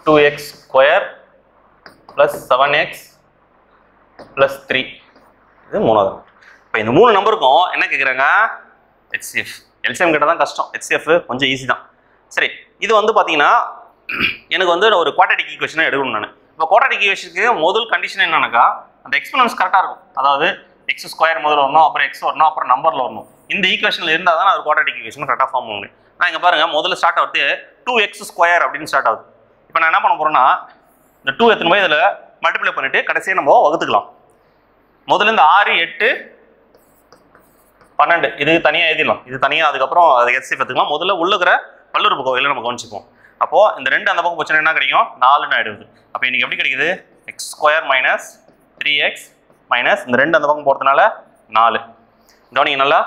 2x square plus 7x plus 3. இது மூணாவது. இப்போ இந்த 3 நம்பருக்கும் என்ன கேட்குறாங்க? HCF. எல்சிஎம் கேட்டால் தான் கஷ்டம். HCF கொஞ்சம் ஈஸி தான். சரி, இது வந்து பார்த்தீங்கன்னா எனக்கு வந்து ஒரு குவாட்ரேட்டிக் ஈக்குவேஷனை எடுக்கணும் நான். இப்போ குவாட்ரேட்டிக் ஈக்குவேஷனுக்கு முதல் கண்டிஷன் என்னன்னாக்கா அந்த எக்ஸ்போனன்ஸ் கரெக்டாக இருக்கும். அதாவது எக்ஸ் ஸ்கொயர் முதல்ல வரணும், அப்புறம் எக்ஸ் வரணும், அப்புறம் நம்பரில் வரணும். இந்த ஈக்குவேஷனில் இருந்தால் தான் ஒரு குவாட்ரேட்டிக் ஈக்குவேஷன் கரெக்டாக ஃபார்ம் பண்ணுவேன். நான் இங்கே பாருங்கள், முதல்ல ஸ்டார்ட் ஆகுது 2x ஸ்கொயர் அப்படின்னு ஸ்டார்ட் ஆகுது. இப்போ நான் என்ன பண்ண போகிறேன்னா இந்த 2 எத்தனை போய் இதில் மல்டிப்ளை பண்ணிவிட்டு கடைசியாக நம்ம வகுத்துக்கலாம். முதல்ல இந்த 6 8 12 இது தனியாக எழுதிடலாம். இது தனியாக அதுக்கப்புறம் அது HCF எடுத்துக்கலாம். முதல்ல உள்ளுக்கிற பல்லுறுப்பு கோவையில் நம்ம கவனிச்சுப்போம். அப்போது இந்த 2 அந்த பக்கம் போச்சுன்னா என்ன கிடைக்கும்? 4ன்னு ஆகிடுது. அப்போ இன்றைக்கி எப்படி கிடைக்குது? X square minus 3x minus இந்த 2 அந்த பக்கம் போகிறதுனால 4. கவனிங்க நல்லா,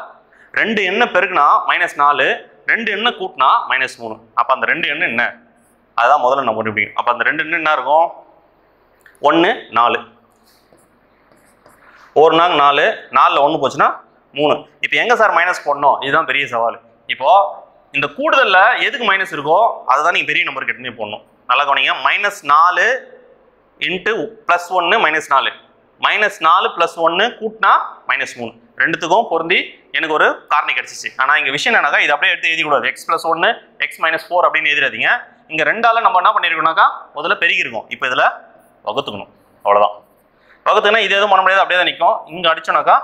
2 எண்ணை பெருக்குனா -4, 2 எண்ணை கூட்டினா -3. அப்போ அந்த 2 எண்ணு என்ன? அதுதான் முதல்ல நம்ம கண்டுபிடிக்கணும். அப்போ அந்த 2 எண்ணு என்ன இருக்கும்? 1 4 ஒரு நாங்க 4 4ல் 1 போச்சுன்னா 3. இப்போ எங்கே சார் மைனஸ் போடணும்? இதுதான் பெரிய சவால். இப்போது இந்த கூடுதலில் எதுக்கு மைனஸ் இருக்கோ அதுதான் நீங்கள் பெரிய நம்பருக்கு எடுத்துகிட்டு போடணும். நல்லா கவனிங்க, -4 × +1 -4. -4 + 1 கூட்டினா -3 ரெண்டுத்துக்கும் பொருந்தி எனக்கு ஒரு காரணி கிடைச்சிச்சு. ஆனால் இங்கே விஷயம் என்னன்னாக்கா இது அப்படியே எடுத்து எழுதிக்கூடாது. x + 1 x - 4 அப்படின்னு எழுதிடாதீங்க. இங்கே ரெண்டால நம்ம என்ன பண்ணியிருக்கோம்னாக்கா முதல்ல பெருகிருக்கும். இப்போ இதில் வகுத்துக்கணும், அவ்வளோதான். வகுத்துனா இது எதுவும் பண்ண முடியாது, அப்படியே தான் நிற்கும். இங்கே அடிச்சோனாக்கா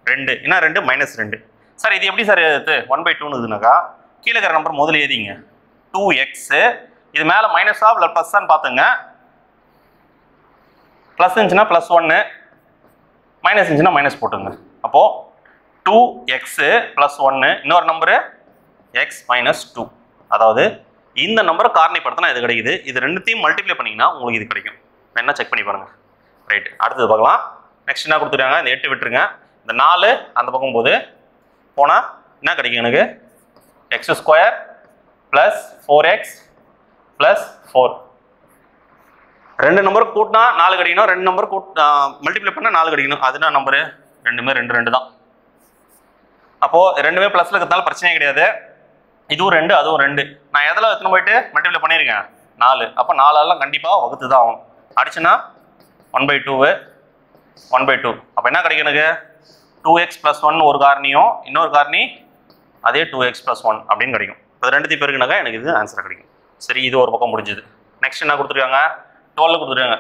2 என்ன 2 -2. சார் இது எப்படி சார் எழுது 1/2ன்னு இதுனாக்கா கீழே இருக்கிற நம்பர் முதல்ல எழுதிங்க 2x. இது மேலே மைனஸா இல்லை ப்ளஸ்ஸான்னு பார்த்துங்க. ப்ளஸ் இருந்துச்சுன்னா +1, மைனஸ் இருந்துச்சுன்னா மைனஸ் போட்டுங்க. அப்போது 2x + 1 இன்னொரு நம்பரு x - 2. அதாவது இந்த நம்பரை காரணிப்படுத்தினா இது கிடைக்குது. இது ரெண்டுத்தையும் மல்டிப்ளை பண்ணிங்கன்னா உங்களுக்கு இது கிடைக்கும். என்ன செக் பண்ணி பாருங்க. ரைட், அடுத்தது பார்க்கலாம். நெக்ஸ்ட் என்ன கொடுத்துருக்காங்க, இந்த 8 விட்டுருங்க. இந்த 4 அந்த பக்கம் போது போனால் என்ன கிடைக்கும் எனக்கு x² + 4x + 4. ரெண்டு நம்பர் கூட்டினா 4 கிடைக்கணும், ரெண்டு நம்பர் மல்டிப்ளை பண்ணால் 4 கிடைக்கணும். அதுனா நம்பரு ரெண்டுமே 2 தான். அப்போது ரெண்டுமே ப்ளஸில் இருக்கிறதுனால பிரச்சனையே கிடையாது. இதுவும் 2 அதுவும் 2. நான் எதில் எத்தனை போயிட்டு மல்டிப்ளை பண்ணியிருக்கேன் 4. அப்போ 4 கண்டிப்பாக வகுத்து தான் ஆகும். அடிச்சுன்னா 1/2 1/2. அப்போ என்ன கிடைக்கும் எனக்கு 2x + 1 ஒரு காரணியும் இன்னொரு காரணி அதே 2x + 1 அப்படின்னு கிடைக்கும். இப்போ ரெண்டுத்தையும் பேருக்குனாக்கா எனக்கு இது ஆன்சர் கிடைக்கும். சரி, இது ஒரு பக்கம் முடிஞ்சுது. நெக்ஸ்ட் என்ன கொடுத்துருக்காங்க 12 கொடுத்துருக்காங்க.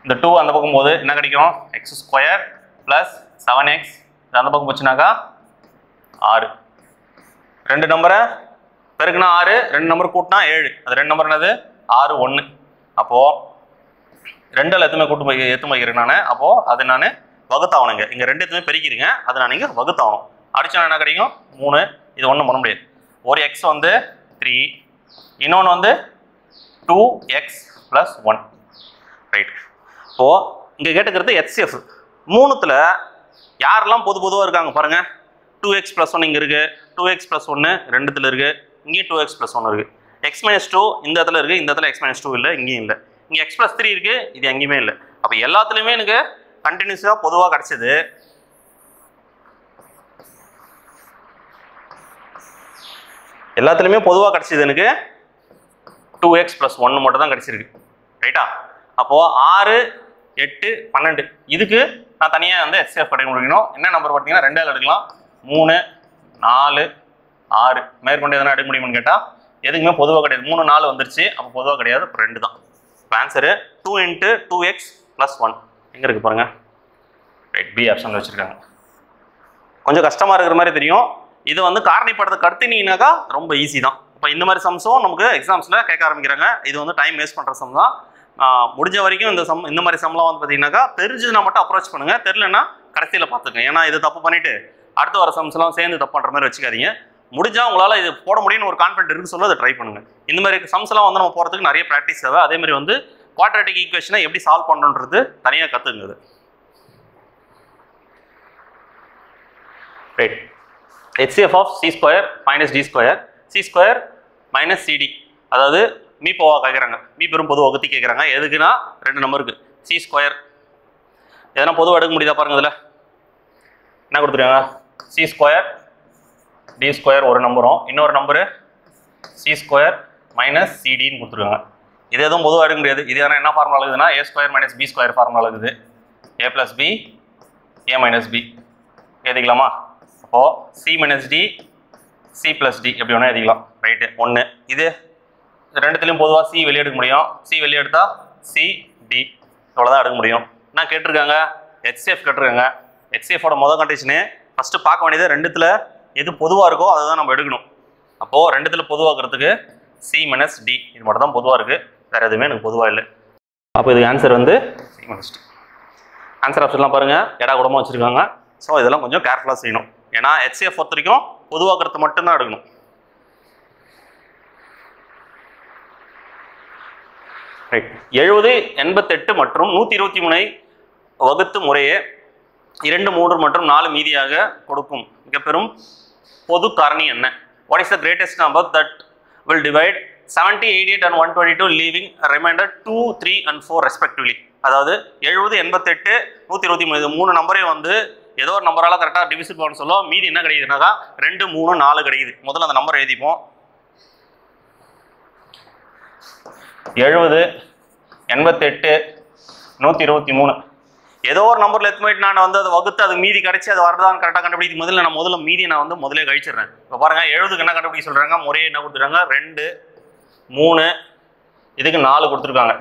இந்த 2 அந்த பக்கம் போது என்ன கிடைக்கும் x² + 7x. அந்த பக்கம் போச்சுனாக்கா 6. ரெண்டு நம்பரை பெருக்குனா 6, ரெண்டு நம்பர் கூட்டினா 7. அது ரெண்டு நம்பர் என்னது 6 1. அப்போது 2ல் எத்துமே கூட்டு வைக்கிறேன் நான். அப்போது அது நான் வகுத்தாகணுங்க. இங்கே 2 எத்துமே பெருக்கிடுங்க, அதை நான் இங்கே வகுத்தாகணும். அடிச்சா என்ன கிடைக்கும் 3. இது ஒன்றும் பண்ண முடியாது. ஒரு x வந்து 3, இன்னொன்று வந்து 2x + 1. ரைட். இப்போது இங்கே கேட்டுக்கிறது HCF. 3ல் யாரெல்லாம் பொதுவாக இருக்காங்க பாருங்க. 2x + 1 இங்கே இருக்குது, 2x + 1 ரெண்டுத்தில் இருக்குது, இங்கேயும் 2x + 1 இருக்குது. x - 2 இந்த இடத்துல இருக்குது, இந்த இடத்துல x - 2 இல்லை, இங்கேயும் இல்லை. இங்கே x + 3 இருக்குது, இது எங்கேயுமே இல்லை. அப்போ எல்லாத்துலேயுமே எனக்கு கண்டினியூஸாக பொதுவாக கிடச்சிது. எல்லாத்துலேயுமே பொதுவாக கிடச்சிது எனக்கு 2x + 1 மட்டும் தான் கிடச்சிருக்கு. ரைட்டா? அப்போது 6 8 12 இதுக்கு நான் தனியாக வந்து HCF கண்டுபிடிக்கணும். என்ன நம்பர் பார்த்தீங்கன்னா 2 எடுக்கலாம். 3 4 6 மேற்கொண்டு எதனா எடுக்க முடியுமான்னு கேட்டால் எதுக்குமே பொதுவாக கிடையாது. 3 4 வந்துருச்சு, அப்போ பொதுவாக கிடையாது. இப்போ 2 தான். இப்போ ஆன்சரு 2 × 2x + 1 எங்கே இருக்குது பாருங்கள். ரைட், பி ஆப்ஷனில் வச்சுருக்காங்க. கொஞ்சம் கஷ்டமாக இருக்கிற மாதிரி தெரியும். இது வந்து காரணிப்படுத்த கடுத்துனீங்கன்னாக்கா ரொம்ப ஈஸி தான். இப்போ இந்த மாதிரி சம்ஸும் நமக்கு எக்ஸாம்ஸில் கேட்க ஆரம்பிக்கிறாங்க. இது வந்து டைம் வேஸ்ட் பண்ணுற சம் தான். முடிஞ்ச வரைக்கும் இந்த மாதிரி சம்லாம் வந்து பார்த்தீங்கன்னாக்கா தெரிஞ்சுன்னா மட்டும் அப்ரோச் பண்ணுங்கள், தெரிலன்னா கடைசியில் பார்த்துக்கங்க. ஏன்னா இது தப்பு பண்ணிவிட்டு அடுத்து வர சம்ஸ்லாம் சேர்ந்து தப்பு பண்ணுற மாதிரி வச்சுக்காதீங்க. முடிஞ்சால் உங்களால் இது போட முடியும்னு ஒரு கான்ஃபிடென்ட் இருக்குது சொல்ல அதை ட்ரை பண்ணுங்கள். இந்த மாதிரி சம்ஸ்லாம் வந்து நம்ம போகிறதுக்கு நிறைய ப்ராக்டிஸ் தேவை. அதேமாதிரி வந்து குவாட்ரேட்டிக் ஈக்குவேஷனை எப்படி சால்வ் பண்ணுன்றது தனியாக கற்றுக்குது. Right. HCF of c² - d², c² - cd. அதாவது மீப்போவா கேட்குறாங்க, மீ பெரும் பொது வகுத்தி கேட்குறாங்க. எதுக்குன்னா 2 நம்பருக்கு c² எதனா பொதுவாக எடுக்க முடியுதா பாருங்க. இதில் என்ன கொடுத்துருக்காங்க c² d² ஒரு நம்பரும் இன்னொரு நம்பரு c² - cdன்னு கொடுத்துருக்காங்க. இது எதுவும் பொதுவாக எடுக்க முடியாது. இது என்ன ஃபார்முலா இருக்குதுன்னா a² - b² ஃபார்முலா இருக்குது. a + b a - b எழுதிக்கலாமா? அப்போது c - d c + d எப்படி வேணால் எழுதிக்கலாம். ரைட்டு 1. இது ரெண்டுத்துலேயும் பொதுவாக c வெளியே எடுக்க முடியும். c வெளியே எடுத்தால் c d இவ்வளோதான் எடுக்க முடியும். என்ன கேட்டிருக்காங்க HCF கேட்டிருக்காங்க. HCFோட முதல் கண்டிஷனு ஃபஸ்ட்டு பார்க்க வேண்டியது ரெண்டுத்தில் எது பொதுவாக இருக்கோ அதை தான் நம்ம எடுக்கணும். அப்போது ரெண்டுத்தில் பொதுவாகிறதுக்கு c - d இது மட்டும் தான் பொதுவாக இருக்குது, வேறு எதுவுமே எனக்கு பொதுவாக இல்லை. அப்போ இதுக்கு ஆன்சர் வந்து c - d. ஆன்சர் ஆப்ஷன்லாம் பாருங்கள் எடா கூடமாக வச்சுருக்காங்க. ஸோ இதெல்லாம் கொஞ்சம் கேர்ஃபுல்லாக செய்யணும். ஏன்னா HCF பொறுத்த வரைக்கும் பொதுவாகிறது மட்டும்தான் எடுக்கணும். ரைட். 70 88 மற்றும் 123 வகுத்து முறையே 2 3 மற்றும் 4 மீதியாக கொடுக்கும் மிகப்பெரும் பொது காரணி என்ன? What is the greatest number that will divide 70 88 and 122 leaving a remainder 2 3 and 4 respectively. அதாவது 70 88 123 இது 3 நம்பரே வந்து ஏதோ ஒரு நம்பரால் கரெக்டாக டிவிசிட் பண்ண சொல்லுவோம். மீதி என்ன கிடைக்குதுனாக்கா 2 3 4 கிடைக்குது. முதல்ல அந்த நம்பர் எழுதிப்போம். 70 88 123. ஏதோ ஒரு நம்பரில் எடுத்து போயிட்டு நான் வந்து அதை வகுத்து அது மீதி கிடைச்சி அது வரதான்னு கரெக்டாக கண்டுபிடிக்கும் முதல்ல நான் மீதியை நான் வந்து முதலே கழிச்சிடுறேன். இப்போ பாருங்கள் 70க்கு என்ன கண்டுபிடிக்க சொல்கிறாங்க, முறையே என்ன கொடுத்துருக்காங்க, 2 3 இதுக்கு 4 கொடுத்துருக்காங்க.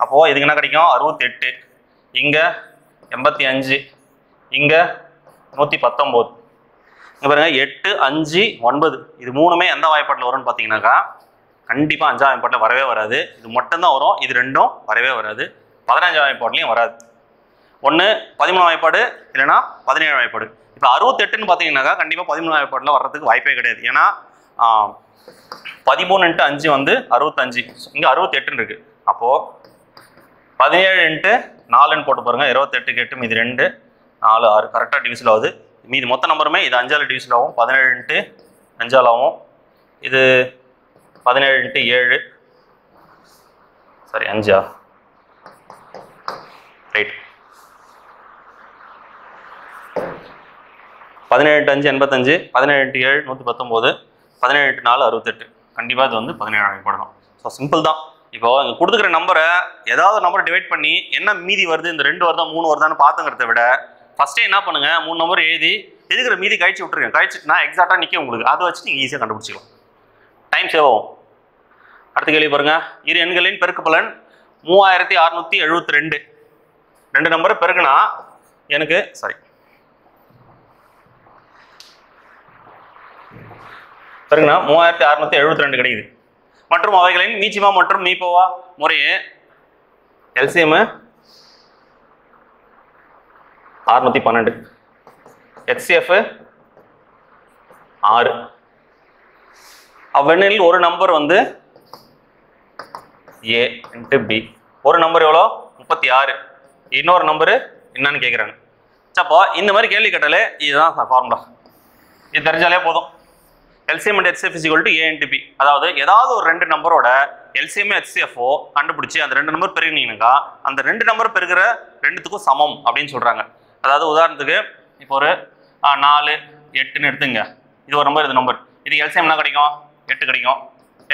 அப்போது இதுக்கு என்ன கிடைக்கும், 68, இங்கே 85, இங்கே 119. இங்கே பாருங்கள் 8 5 9 இது மூணுமே எந்த வாய்ப்பாட்டில் வரும்னு பார்த்தீங்கன்னாக்கா கண்டிப்பாக 5ஆம் வாய்ப்பாட்டில் வரவே வராது. இது மட்டும்தான் வரும், இது ரெண்டும் வரவே வராது. 15ஆம் வாய்ப்பாட்லையும் வராது. ஒன்று 13ஆம் வாய்ப்பாடு இல்லைனா 17ஆம் வாய்ப்பாடு. இப்போ 68ன்னு பார்த்தீங்கன்னாக்கா கண்டிப்பாக 13ஆம் வாய்ப்பாட்டில் வர்றதுக்கு வாய்ப்பே கிடையாது. ஏன்னா 13 × 5 வந்து 65, இங்கே 68ன்னு இருக்குது. அப்போது 17 × 4ன்னு போட்டு பாருங்கள், 28க்கு 8 மீது 2 4 6 கரெக்டாக டிவிசில் ஆகுது. மீதி மொத்த நம்பருமே இது 5ஆல் டிவிசில் ஆகும். 17 × 5ஆல் ஆகும். இது 17 × 7 சாரி 5ஆ ரைட். 17 × 5 85, 17 × 7 119, 17 × 4 68. கண்டிப்பாக இது வந்து 17ஆம் வாய்ப்பாடு தான். ஸோ சிம்பிள் தான். இப்போ இங்கே கொடுத்துக்கிற நம்பரை ஏதாவது நம்பரை டிவைட் பண்ணி என்ன மீதி வருது, இந்த 2 வருதா 3 வருதான்னு பார்த்துங்கிறத விட ஃபஸ்ட்டே என்ன பண்ணுங்கள், 3 நம்பர் எழுதி இருக்கிற மீதி கழிச்சு விட்டுருங்க. கழிச்சுட்டுனா எக்ஸாக்டாக நிற்கும் உங்களுக்கு. அதை வச்சு நீங்கள் ஈஸியாக கண்டுபிடிச்சிக்கலாம், டைம் சேவ் ஆகும். அடுத்த கேள்வி பாருங்கள். இரு எண்களின் பெருக்குப்பலன் 3672. 2 நம்பரை பெருக்குனா எனக்கு பாருங்கண்ணா 3672 கிடைக்குது. மற்றும் அவைகளின் மீச்சிமா மற்றும் மீப்போவா முறையே எல்சிஎம் 612, HCF 6. அவ்வெண்ணில் ஒரு நம்பர் வந்து A × B. ஒரு நம்பர் எவ்வளோ 36, இன்னொரு நம்பரு என்னன்னு கேட்குறாங்க. அப்போ இந்த மாதிரி கேள்வி கேட்டாலே இதுதான் ஃபார்முலா, இது தெரிஞ்சாலே போதும். LCM × HCF = A × B. அதாவது ஏதாவது ஒரு 2 நம்பரோட LCM HCF கண்டுபிடிச்சி அந்த 2 நம்பர் பெருகினீங்கன்னாக்கா அந்த 2 நம்பர் பெருகிற 2த்துக்கும் சமம் அப்படின்னு சொல்கிறாங்க. அதாவது உதாரணத்துக்கு இப்போ ஒரு 4 8ன்னு எடுத்துங்க. இது ஒரு நம்பர், இது நம்பர். இது LCM என்ன கிடைக்கும், 8 கிடைக்கும்.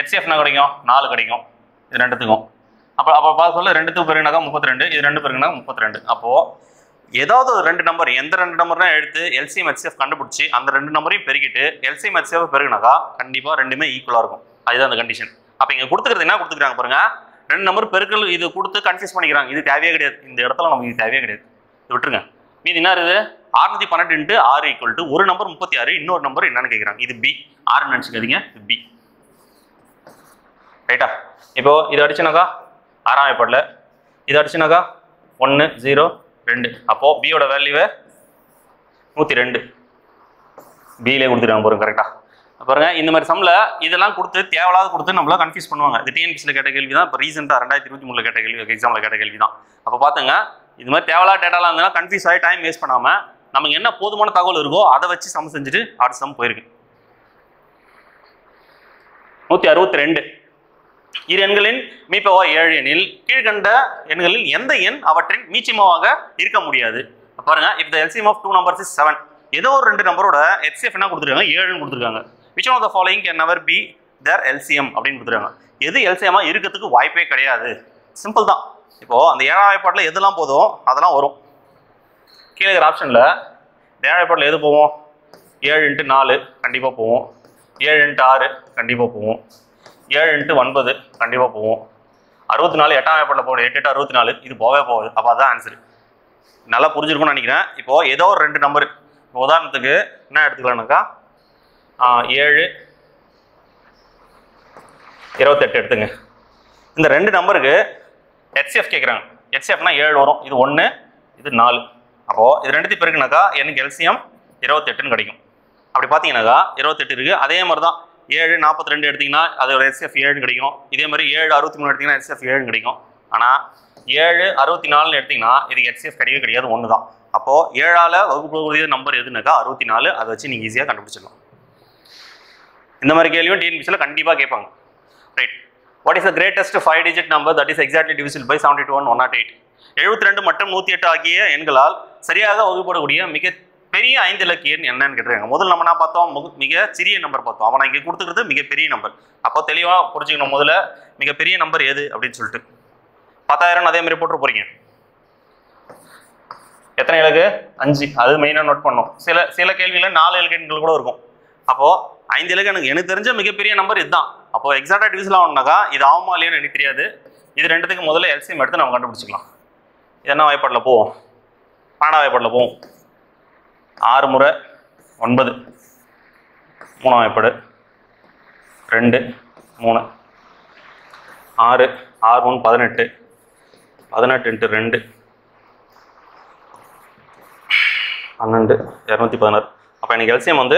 HCF என்ன கிடைக்கும், 4 கிடைக்கும். இது 2த்துக்கும். அப்போ பார்க்க சொல்ல 2த்துக்கு பெருகினாக்கா 32, இது 2 பெருகினாக்கா 32. அப்போது ஏதாவது ஒரு 2 நம்பர், எந்த 2 நம்பர்னா எடுத்து LCM HCF கண்டுபிடிச்சி அந்த 2 நம்பரையும் பெருகிட்டு LCM HCF பெருகினாக்கா கண்டிப்பாக ரெண்டுமே ஈக்குவலாக இருக்கும். அதுதான் அந்த கண்டிஷன். அப்போ இங்கே கொடுத்துக்கிறது என்ன கொடுத்துக்கிறாங்க பாருங்க, 2 நம்பர் பெருக்கல் இது கொடுத்து கன்ஃபியூஸ் பண்ணிக்கிறாங்க. இது தேவையே கிடையாது, இந்த இடத்துல நமக்கு இது தேவையே கிடையாது, இது விட்டுருங்க. மீது என்ன இருக்குது, 612 × 6 = ஒரு நம்பர் 36, இன்னொரு நம்பர் என்னன்னு கேட்குறாங்க. இது B, 6 நினச்சிக்காதீங்க, இது B ரைட்டா. இப்போ இது அடிச்சுனாக்கா 6ஆம் வாய்ப்பாட்டில், இது அடிச்சுனாக்கா 1 0 2. அப்போது பியோட வேல்யூவை 102 பியிலே கொடுத்துருக்காங்க பாருங்க கரெக்டாக. பாருங்க இந்த மாதிரி சம்மில் இதெல்லாம் கொடுத்து தேவையில்லாத கொடுத்து நம்மள கன்ஃபியூஸ் பண்ணுவாங்க. இது டிஎன்பிசியில் கேட்ட கேள்வி தான், இப்போ ரீசெண்டாக 2023 கேட்ட கேள்வி, எக்ஸாமில் கேட்ட கேள்வி தான். அப்போ பார்த்துங்க, இது மாதிரி தேவையில்லாத டேட்டாலாம் இருந்தாலும் கன்ஃபியூஸ் ஆகி டைம் வேஸ்ட் பண்ணாமல் நமக்கு என்ன போதுமான தகவல் இருக்கோ அதை வச்சு சம் செஞ்சுட்டு அடுத்த சம் போயிருக்கு. 162. இரு எண்களின் மீப்பவா 7 எனில் கீழ்கண்ட எண்களில் எந்த எண் அவற்றின் மீச்சிமாவாக இருக்க முடியாது. பாருங்க, if the LCM of 2 numbers is 7, ஏதோ ஒரு 2 நம்பரோட HCF என்ன கொடுத்துருக்காங்க, 7ன்னு கொடுத்துருக்காங்க. which one of the following can never be their LCM அப்படின்னு கொடுத்துருக்காங்க. எது LCM இருக்கிறதுக்கு வாய்ப்பே கிடையாது. சிம்பிள் தான். இப்போ அந்த 7ஆம் வாய்ப்பாட்டில் எதெல்லாம் போதும் அதெல்லாம் வரும். கீழே இருக்கிற ஆப்ஷனில் 7ஆம் வாய்ப்பாட்டில் எது போவோம், 7 × 4 கண்டிப்பாக போவோம், 7 × 6 கண்டிப்பாக போவோம், 7 × 9 கண்டிப்பாக போவோம், 64 8ஆம் வாய்ப்பாட்டில் போகும், 8 8 64 இது போகவே போகுது. அப்போ அதுதான் ஆன்சர். நல்லா புரிஞ்சிருக்கும்னு நினைக்கிறேன். இப்போது ஏதோ ஒரு 2 நம்பர், உதாரணத்துக்கு என்ன எடுத்துக்கலாம்னாக்கா 7 28 எடுத்துங்க. இந்த 2 நம்பருக்கு HCF கேட்குறாங்க. HCFனா 7 வரும், இது 1 இது 4. அப்போது இது 2த்தையும் பெருக்குனாக்கா எனக்கு LCM 28ன்னு கிடைக்கும். அப்படி பார்த்தீங்கன்னாக்கா 28 இருக்குது. அதே மாதிரி தான் 7 42 எடுத்திங்கன்னா அதோட HCF 7 கிடைக்கும். இதே மாதிரி 7 63 எடுத்திங்கன்னா HCF 7 கிடைக்கும். ஆனால் 7 64 எடுத்திங்கன்னா இதுக்கு HCF கிடையவே கிடையாது, 1 தான். அப்போது 7ஆல் வகுக்கக்கூடிய நம்பர் எதுனாக்கா 64. அதை வச்சு நீங்கள் ஈஸியாக கண்டுபிடிச்சிடலாம். இந்த மாதிரி கேள்வியும் டிஎன்பிசியில் கண்டிப்பாக கேட்பாங்க. Right. What is the greatest 5-digit number that is exactly divisible by 72 and 108? 72 மற்றும் 108 ஆகிய எண்களால் சரியாக வகுப்படக்கூடிய மிக பெரிய 5 இலக்கிய எண் என்னன்னு கேட்டிருக்காங்க. முதல்ல நம்ம என்ன பார்த்தோம், மிக சிறிய நம்பர் பார்த்தோம். அவன் இங்கே கொடுத்துக்கிறது மிகப்பெரிய நம்பர். அப்போ தெளிவாக புரிஞ்சுக்கணும், முதல்ல மிகப்பெரிய நம்பர் எது அப்படின்னு சொல்லிட்டு 10,000 அதே மாதிரி போட்டு போறீங்க. எத்தனை இலக்கு 5. அது மெயினாக நோட் பண்ணணும். சில கேள்வியில் 4 இலக்கங்கள் கூட இருக்கும். அப்போது 5 இலக்கு எனக்கு தெரிஞ்ச மிகப்பெரிய நம்பர் இதுதான். அப்போ எக்ஸாக்டாக டிவிசில் ஆகணும்னாக்கா இது ஆகுமா இல்லையான்னு எனக்கு தெரியாது. இது ரெண்டுத்துக்கு முதல்ல எல்சிஎம் எடுத்து நம்ம கண்டுபிடிச்சிக்கலாம். இது என்ன வாய்ப்பாட்டில் போவோம்? 12 வாய்ப்பாட்டில் போவோம். 6 முறை 9, 3 வாய்ப்பாடு 2 3 6 6 1 18 18 × 2 12 216. அப்போ எனக்கு எல்சிஎம் வந்து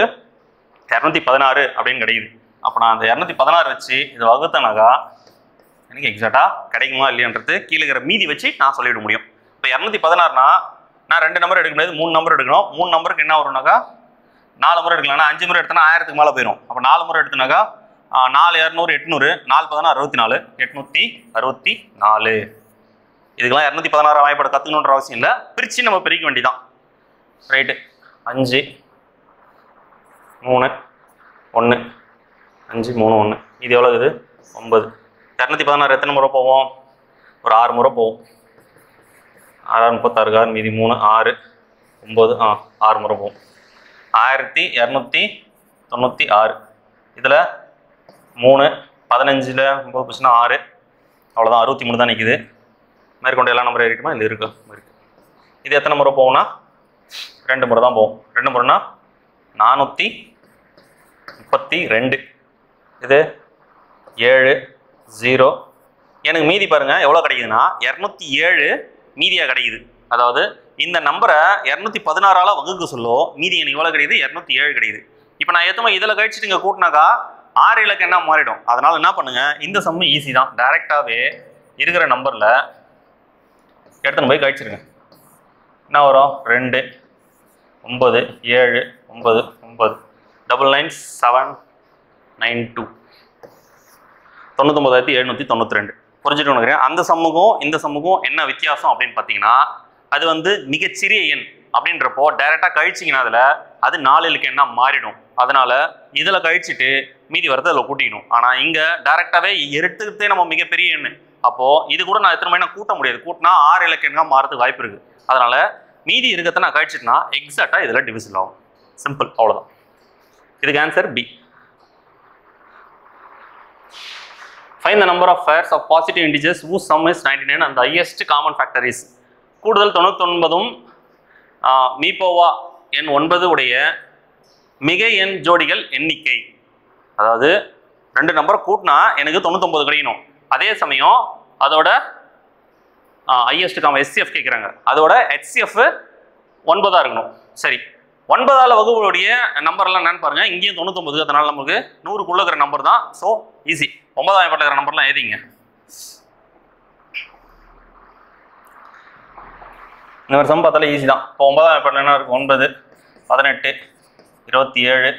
216 அப்படின்னு கிடைக்குது. அப்போ நான் அந்த 216 வச்சு இதை வகுத்தனாக்கா எனக்கு எக்ஸாக்டாக கிடைக்குமா இல்லையன்றது கீழே இருக்கிற மீதி வச்சு நான் சொல்லிவிட முடியும். இப்போ 216னா நான் 2 நம்பர் எடுக்க முடியாது, 3 நம்பர் எடுக்கணும். 3 நம்பருக்கு என்ன வரும்னாக்கா 4 முறை எடுக்கலாம். 5 முறை எடுத்தனா 1000க்கு மேலே போயிடும். அப்போ 4 முறை எடுத்துனாக்கா 4 200 800 4 14 64 864. இதுக்கெல்லாம் 216 வாய்ப்பாடு கற்றுக்கணுன்ற அவசியம் இல்லை. பிரித்து நம்ம பிரிக்க வேண்டியதான். ரைட்டு. 5 3 1 5 3 1. இது எவ்வளோ இது? 9. 216 எத்தனை முறை போவோம்? ஒரு 6 முறை போவோம். 6 36 மீதி 3 6 9 6 முறை போவோம். 1296. இதில் 3 15ல் 9 போச்சுன்னா 6. அவ்வளோதான், 63 தான் நிற்குது. மேற்கொண்டு எல்லா நம்பரும் ஏறிட்டுமா? இல்லை இருக்கு. இது எத்தனை முறை போகும்னா 2 முறை தான் போகும். 2 முறைனா 432. இது 7 0. எனக்கு மீதி பாருங்கள் எவ்வளோ கிடைக்குதுன்னா 207 மீதியாக கிடைக்குது. அதாவது இந்த நம்பரை 216ஆல் வகுக்க சொல்லோ மீதி எனக்கு எவ்வளோ கிடைக்குது? 207 கிடைக்குது. இப்போ நான் எத்தனை இதில் கழிச்சுட்டு இங்கே கூட்டினாக்கா 6 இலக்கு என்ன மாறிடும். அதனால் என்ன பண்ணுங்கள், இந்த சம்மு ஈஸி தான். டைரெக்டாகவே இருக்கிற நம்பரில் எடுத்துன்னு போய் கழிச்சிருங்க. என்ன வரும்? 2 9 7 9 9 99792 99,792. புரிஞ்சுட்டு நினைக்கிறேன். அந்த சம்முக்கும் இந்த சம்முக்கும் என்ன வித்தியாசம் அப்படின்னு பார்த்தீங்கன்னா, அது வந்து மிகச்சிறிய எண் அப்படின்றப்போ டைரெக்டாக கழிச்சிங்கன்னா அதில் அது 4 இலக்கு எண்ணா மாறிடும். அதனால் இதில் கழிச்சிட்டு மீதி வரது அதில் கூட்டிக்கணும். ஆனால் இங்கே டைரெக்டாகவே எடுத்துக்கிட்டே நம்ம மிகப்பெரிய எண். அப்போது இது கூட நான் எத்தனை மணி கூட்ட முடியாது. கூட்டினா 6 இலக்கு எண்ணா மாறதுக்கு வாய்ப்பு இருக்குது. அதனால் மீதி இருக்கிறத நான் கழிச்சிட்டுனா எக்ஸாக்டாக இதில் டிவிசில் ஆகும். சிம்பிள், அவ்வளோதான். இதுக்கு answer B. Find the number of pairs of positive integers whose sum is 99 and the highest common factor is. கூடுதல் 99ம் மீபோவா எண் 9 உடைய மிக எண் ஜோடிகள் எண்ணிக்கை. அதாவது 2 நம்பரை கூட்டினா எனக்கு 99 கிடைக்கணும். அதே சமயம் அதோட ஹையஸ்ட் காமன் எஸ்சிஎஃப் கேட்குறாங்க. அதோட ஹெச்சிஎஃப் 9 இருக்கணும். சரி, 9ஆல் வகுப்புடைய நம்பர்லாம் என்னன்னு பாருங்க. இங்கேயும் 99. அதனால நமக்கு 100க்குள்ள இருக்கிற நம்பர் தான். So easy. 9ஆம் வாய்ப்பாட்டில் இருக்கிற நம்பர்லாம் ஏதிங்க. இந்த மாதிரி சம் பார்த்தாலே ஈஸி தான். இப்போ 9ஆம் வாய்ப்பாட்டில் என்ன இருக்குது? 9 18 27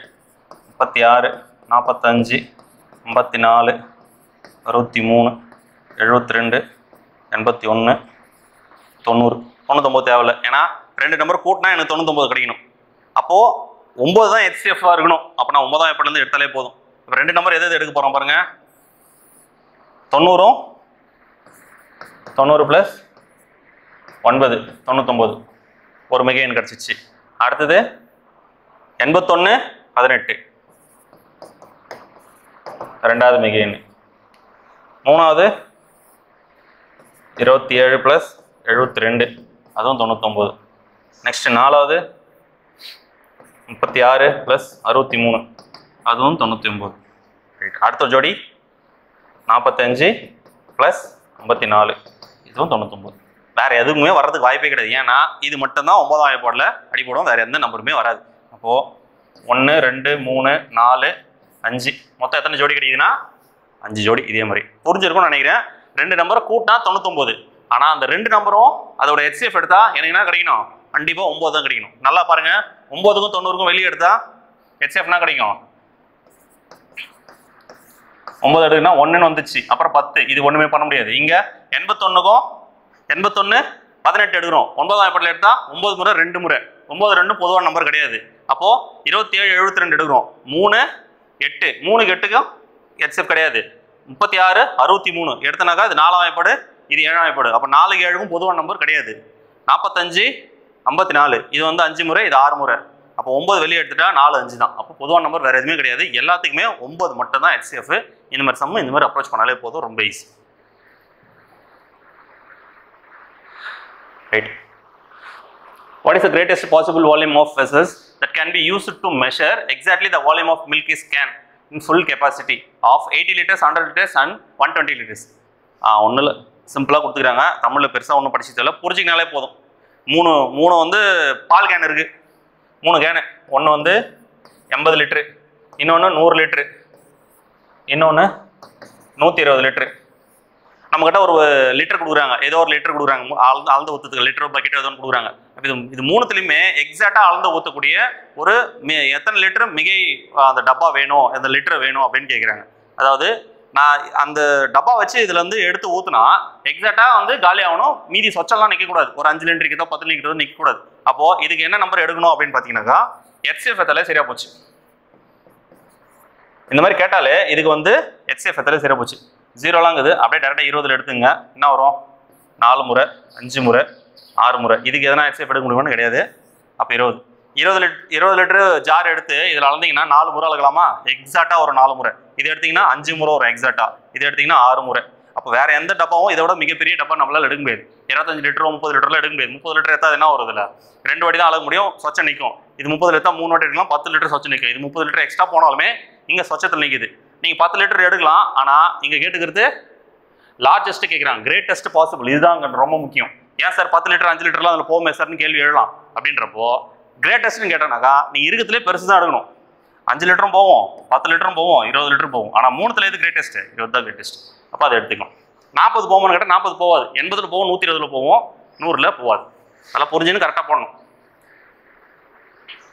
36 45 54 63 72 81 90. 99 தேவையில்லை. ஏன்னா 2 நம்பர் கூட்டினா எனக்கு 99 கிடைக்கணும். அப்போது 9 தான் ஹெச்சிஎஃப்பாக இருக்கணும். அப்போ நான் 9ஆம் வாய்ப்பாட்டிலேருந்து எடுத்தாலே போதும். இப்போ 2 நம்பர் எது எடுக்க போகிறோம் பாருங்கள். 90 + 9 99. ஒரு மிக எண் கிடச்சிச்சு. அடுத்தது 81 18 ரெண்டாவது மிக எண். மூணாவது 27 + 72 அதுவும் 99. நெக்ஸ்ட் நாலாவது 36 + 63 அதுவும் 99. ரைட். அடுத்த ஜோடி 45 + 54 இதுவும் 99. வேறு எதுவுமே வர்றதுக்கு வாய்ப்பே கிடையாது. ஏன்னா இது மட்டும்தான் 9ஆம் வாய்ப்பாட்டில் அடிப்படும். வேறு எந்த நம்பருமே வராது. அப்போது 1 2 3 4 5 மொத்தம் எத்தனை ஜோடி கிடைக்குதுன்னா 5 ஜோடி. இதே மாதிரி புரிஞ்சிருக்கும்னு நினைக்கிறேன். 2 நம்பரை கூட்டினா 99. ஆனால் அந்த 2 நம்பரும் அதோட ஹெச்சிஎஃப் எடுத்தால் எனக்கு என்ன கிடைக்கணும்? கண்டிப்பாக 9 தான் கிடைக்கணும். நல்லா பாருங்கள். 9க்கும் 90க்கும் வெளியே எடுத்தால் ஹெச்சிஎஃப்னா கிடைக்கும். 9 எடுக்குன்னா 1ன்னு வந்துச்சு. அப்புறம் 10. இது ஒன்றுமே பண்ண முடியாது. இங்கே 81க்கும் 81 18 எடுக்கிறோம். 9ஆம் வாய்ப்பாட்டில் எடுத்தால் 9 முறை 2 முறை. 9 2 பொதுவான நம்பர் கிடையாது. அப்போது 27 72 எடுக்கிறோம். 3 8 3க்கு 8க்கும் ஹெச்சிஎஃப் கிடையாது. 36 63 எடுத்தனாக்கா இது 4ஆம் வாய்ப்பாடு, இது 7ஆம் வாய்ப்பாடு. அப்போ 4க்கு 7க்கும் பொதுவான நம்பர் கிடையாது. 45 54. இது வந்து 5 முறை, இது 6 முறை. அப்போ 9 வெளியே எடுத்துட்டா 4 5 தான். அப்போ பொதுவான நம்பர் வேற எதுவுமே கிடையாது. எல்லாத்துக்குமே 9 மட்டும் தான் HCF. இந்த மாதிரி சம் இந்த மாதிரி அப்ரோச் பண்ணாலே போதும், ரொம்ப easy. Right. What is the greatest possible volume of vessels that can be used to measure exactly the volume of milk is can in full capacity of 80 liters, 100 liters and 120 liters? ஒன்றும் இல்லை, சிம்பிளாக கொடுத்துக்கிறாங்க. தமிழில் பெருசாக ஒன்றும் படிச்சு தெரியல, புரிஞ்சிக்கினாலே போதும். மூணு வந்து பால் கேன் இருக்குது. 3 கேனு. ஒன்று வந்து 80 லிட்ரு, இன்னொன்று 100 லிட்ரு, இன்னொன்று 120 லிட்ரு. நம்மக்கிட்ட ஒரு லிட்டர் கொடுக்குறாங்க, ஏதோ ஒரு லிட்டர் கொடுக்குறாங்க, அளந்து ஊற்றுறதுக்கு லிட்டர் பக்கெட் ஏதோ ஒன்று கொடுக்குறாங்க. இது மூணுத்துலையுமே எக்ஸாக்டாக அளந்து ஊற்றக்கூடிய ஒரு எத்தனை லிட்டர் மிகை அந்த டப்பா வேணும், அந்த லிட்டர் வேணும் அப்படின்னு கேட்குறாங்க. அதாவது நான் அந்த டப்பா வச்சு இதில் வந்து எடுத்து ஊற்றுனா எக்ஸாக்டாக வந்து காலி ஆகணும், மீதி சொச்செல்லாம் நிற்கக்கூடாது. ஒரு 5 லிட்டர் கிட்ட 10 லிட்டர் நிற்கக்கூடாது. அப்போது இதுக்கு என்ன நம்பர் எடுக்கணும் அப்படின்னு பார்த்தீங்கன்னாக்கா HCF எத்தாலே சரியாக போச்சு. இந்த மாதிரி கேட்டாலே இதுக்கு வந்து HCF எத்தாலே சரியாக போச்சு. 0லாங்குது அப்படியே டேரெக்டாக 20 எடுத்துங்க. என்ன வரும்? 4 முறை, 5 முறை, 6 முறை. இதுக்கு எதனா HCF எடுக்க முடியுமான்னு கிடையாது. அப்போ 20 லிட்டரு ஜார் எடுத்து இதில் அளந்தீங்கன்னா 4 முறை அளக்கலாமா? எக்ஸாக்டாக ஒரு 4 முறை. இது எடுத்தீங்கன்னா 5 முறை வரும் எக்ஸாக்டாக. இது எடுத்தீங்கன்னா 6 முறை. அப்போ வேற எந்த டப்பாவும் இதோட மிகப்பெரிய டப்பா நம்மளால எடுக்க முடியாது. 25 லிட்டரோ 30 லிட்டர்லாம் எடுக்க முடியாது. 30 லிட்டர் எடுத்தால் என்ன வரும்? இதில் 2 வாட்டி தான் அளக்க முடியும், சொச்சம் நிற்கும். இது 30 லிட்டர் 3 வாட்டி எடுக்கலாம், 10 லிட்டர் சொச்சம் நிற்கும். இது 30 லிட்டர் எக்ஸ்ட்ரா போனாலுமே இங்கே சொச்சத்தில் நிற்குது. நீங்கள் 10 லிட்டர் எடுக்கலாம், ஆனால் இங்கே கேட்டுக்கிறது லார்ஜஸ்ட் கேட்குறாங்க, கிரேட்டஸ்ட் பாசிபிள். இதுதான் ரொம்ப முக்கியம். ஏன் சார் 10 லிட்டர் 5 லிட்டர்லாம் அதில் போகுமே சார்னு கேள்வி எழலாம். அப்படின்றப்போ கிரேட்டஸ்ட்னு கேட்டோம்னாக்கா நீ இருக்கிறதுலே பெருசு தான் எடுக்கணும். 5 லிட்டரும் போவோம், 10 லிட்டரும் போவோம், 20 லிட்டரும் போவோம். ஆனால் 3த்துல எது கிரேட்டஸ்ட்? 20 தான் கிரேட்டஸ்ட். அப்போ அதை எடுத்துக்கலாம். 40 போவோம்னு கேட்டால் 40 போவாது. 80ல் போவோம், 120ல் போவோம், 100ல் போவாது. அதெல்லாம் புரிஞ்சுன்னு கரெக்டாக போடணும்.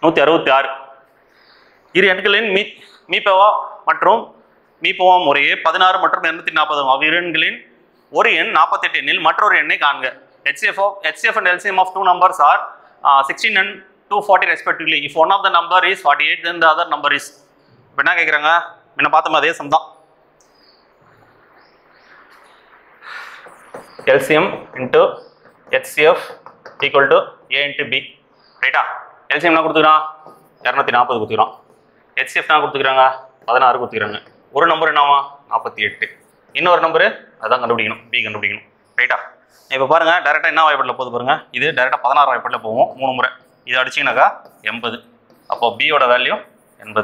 166. இரு எண்களின் மீப்பவா மற்றும் மீப்பவா முறையே 16 மற்றும் 240 அவ்விரு எண்களின் ஒரு எண் 48 எண்ணில் மற்றொரு எண்ணை காண்க. HCF and LCM of two numbers are 16 and 240 respectively. If one of the number is 48, then the other number is. இப்போ என்ன கேட்குறாங்க? என்ன பார்த்தோம் அதே சம் தான். LCM into HCF equal to A into B. ரைட்டா? LCM என்ன கொடுத்துக்கிறான்? 240 கொடுத்துக்கிறான். HCF என்ன கொடுத்துக்கிறாங்க? 16 கொடுத்துக்கிறாங்க. ஒரு நம்பர் என்னவா? 48. இன்னொரு நம்பரு அதான் கண்டுபிடிக்கணும், B கண்டுபிடிக்கணும். ரைட்டா? இப்போ பாருங்க, டேரெக்டாக என்ன வாய்ப்பாட்டில் போகுது பாருங்க. இது டேரெக்டாக 16 வாய்ப்பாட்டில் போவோம் 3 முறை. இதை அடிச்சிங்கனாக்கா 80. அப்போ பியோட வேல்யூ 80.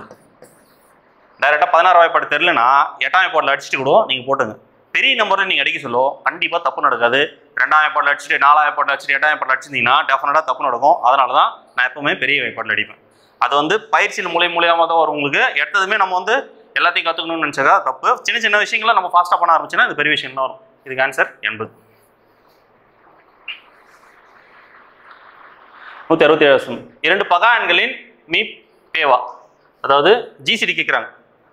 டேரெக்டாக 16 வாய்ப்பாடு தெரிலனா 8ஆம் வாய்ப்பாட்டில் அடிச்சுட்டு கூட நீங்கள் போட்டுங்க. பெரிய நம்பரில் நீங்கள் அடிக்க சொல்லும், கண்டிப்பாக தப்பு நடக்காது. 2ஆம் வாய்ப்பாட்டில் அடிச்சுட்டு 4ஆம் வாய்ப்பாட்டில் அடிச்சுட்டு 8ஆம் வாய்ப்பாட்டில் அடிச்சிருந்தீங்கன்னா டெஃபினட்டாக தப்பு நடக்கும். அதனால தான் நான் எப்பவுமே பெரிய வாய்ப்பாட்டில் அடிப்பேன். அது வந்து பயிற்சியில் மூலியமாக தான் வரும் உங்களுக்கு. எடுத்ததுமே நம்ம வந்து எல்லாத்தையும் கற்றுக்கணும்னு நினச்சதா தப்பு. சின்ன சின்ன விஷயங்களை நம்ம ஃபாஸ்ட்டாக பண்ண ஆரம்பிச்சுன்னா இது பெரிய விஷயம் தான் வரும். இதுக்கு ஆன்சர் 80. 167. 2 பகா எண்களின் மீப் பேவா, அதாவது ஜிசிடி கேட்குறாங்க.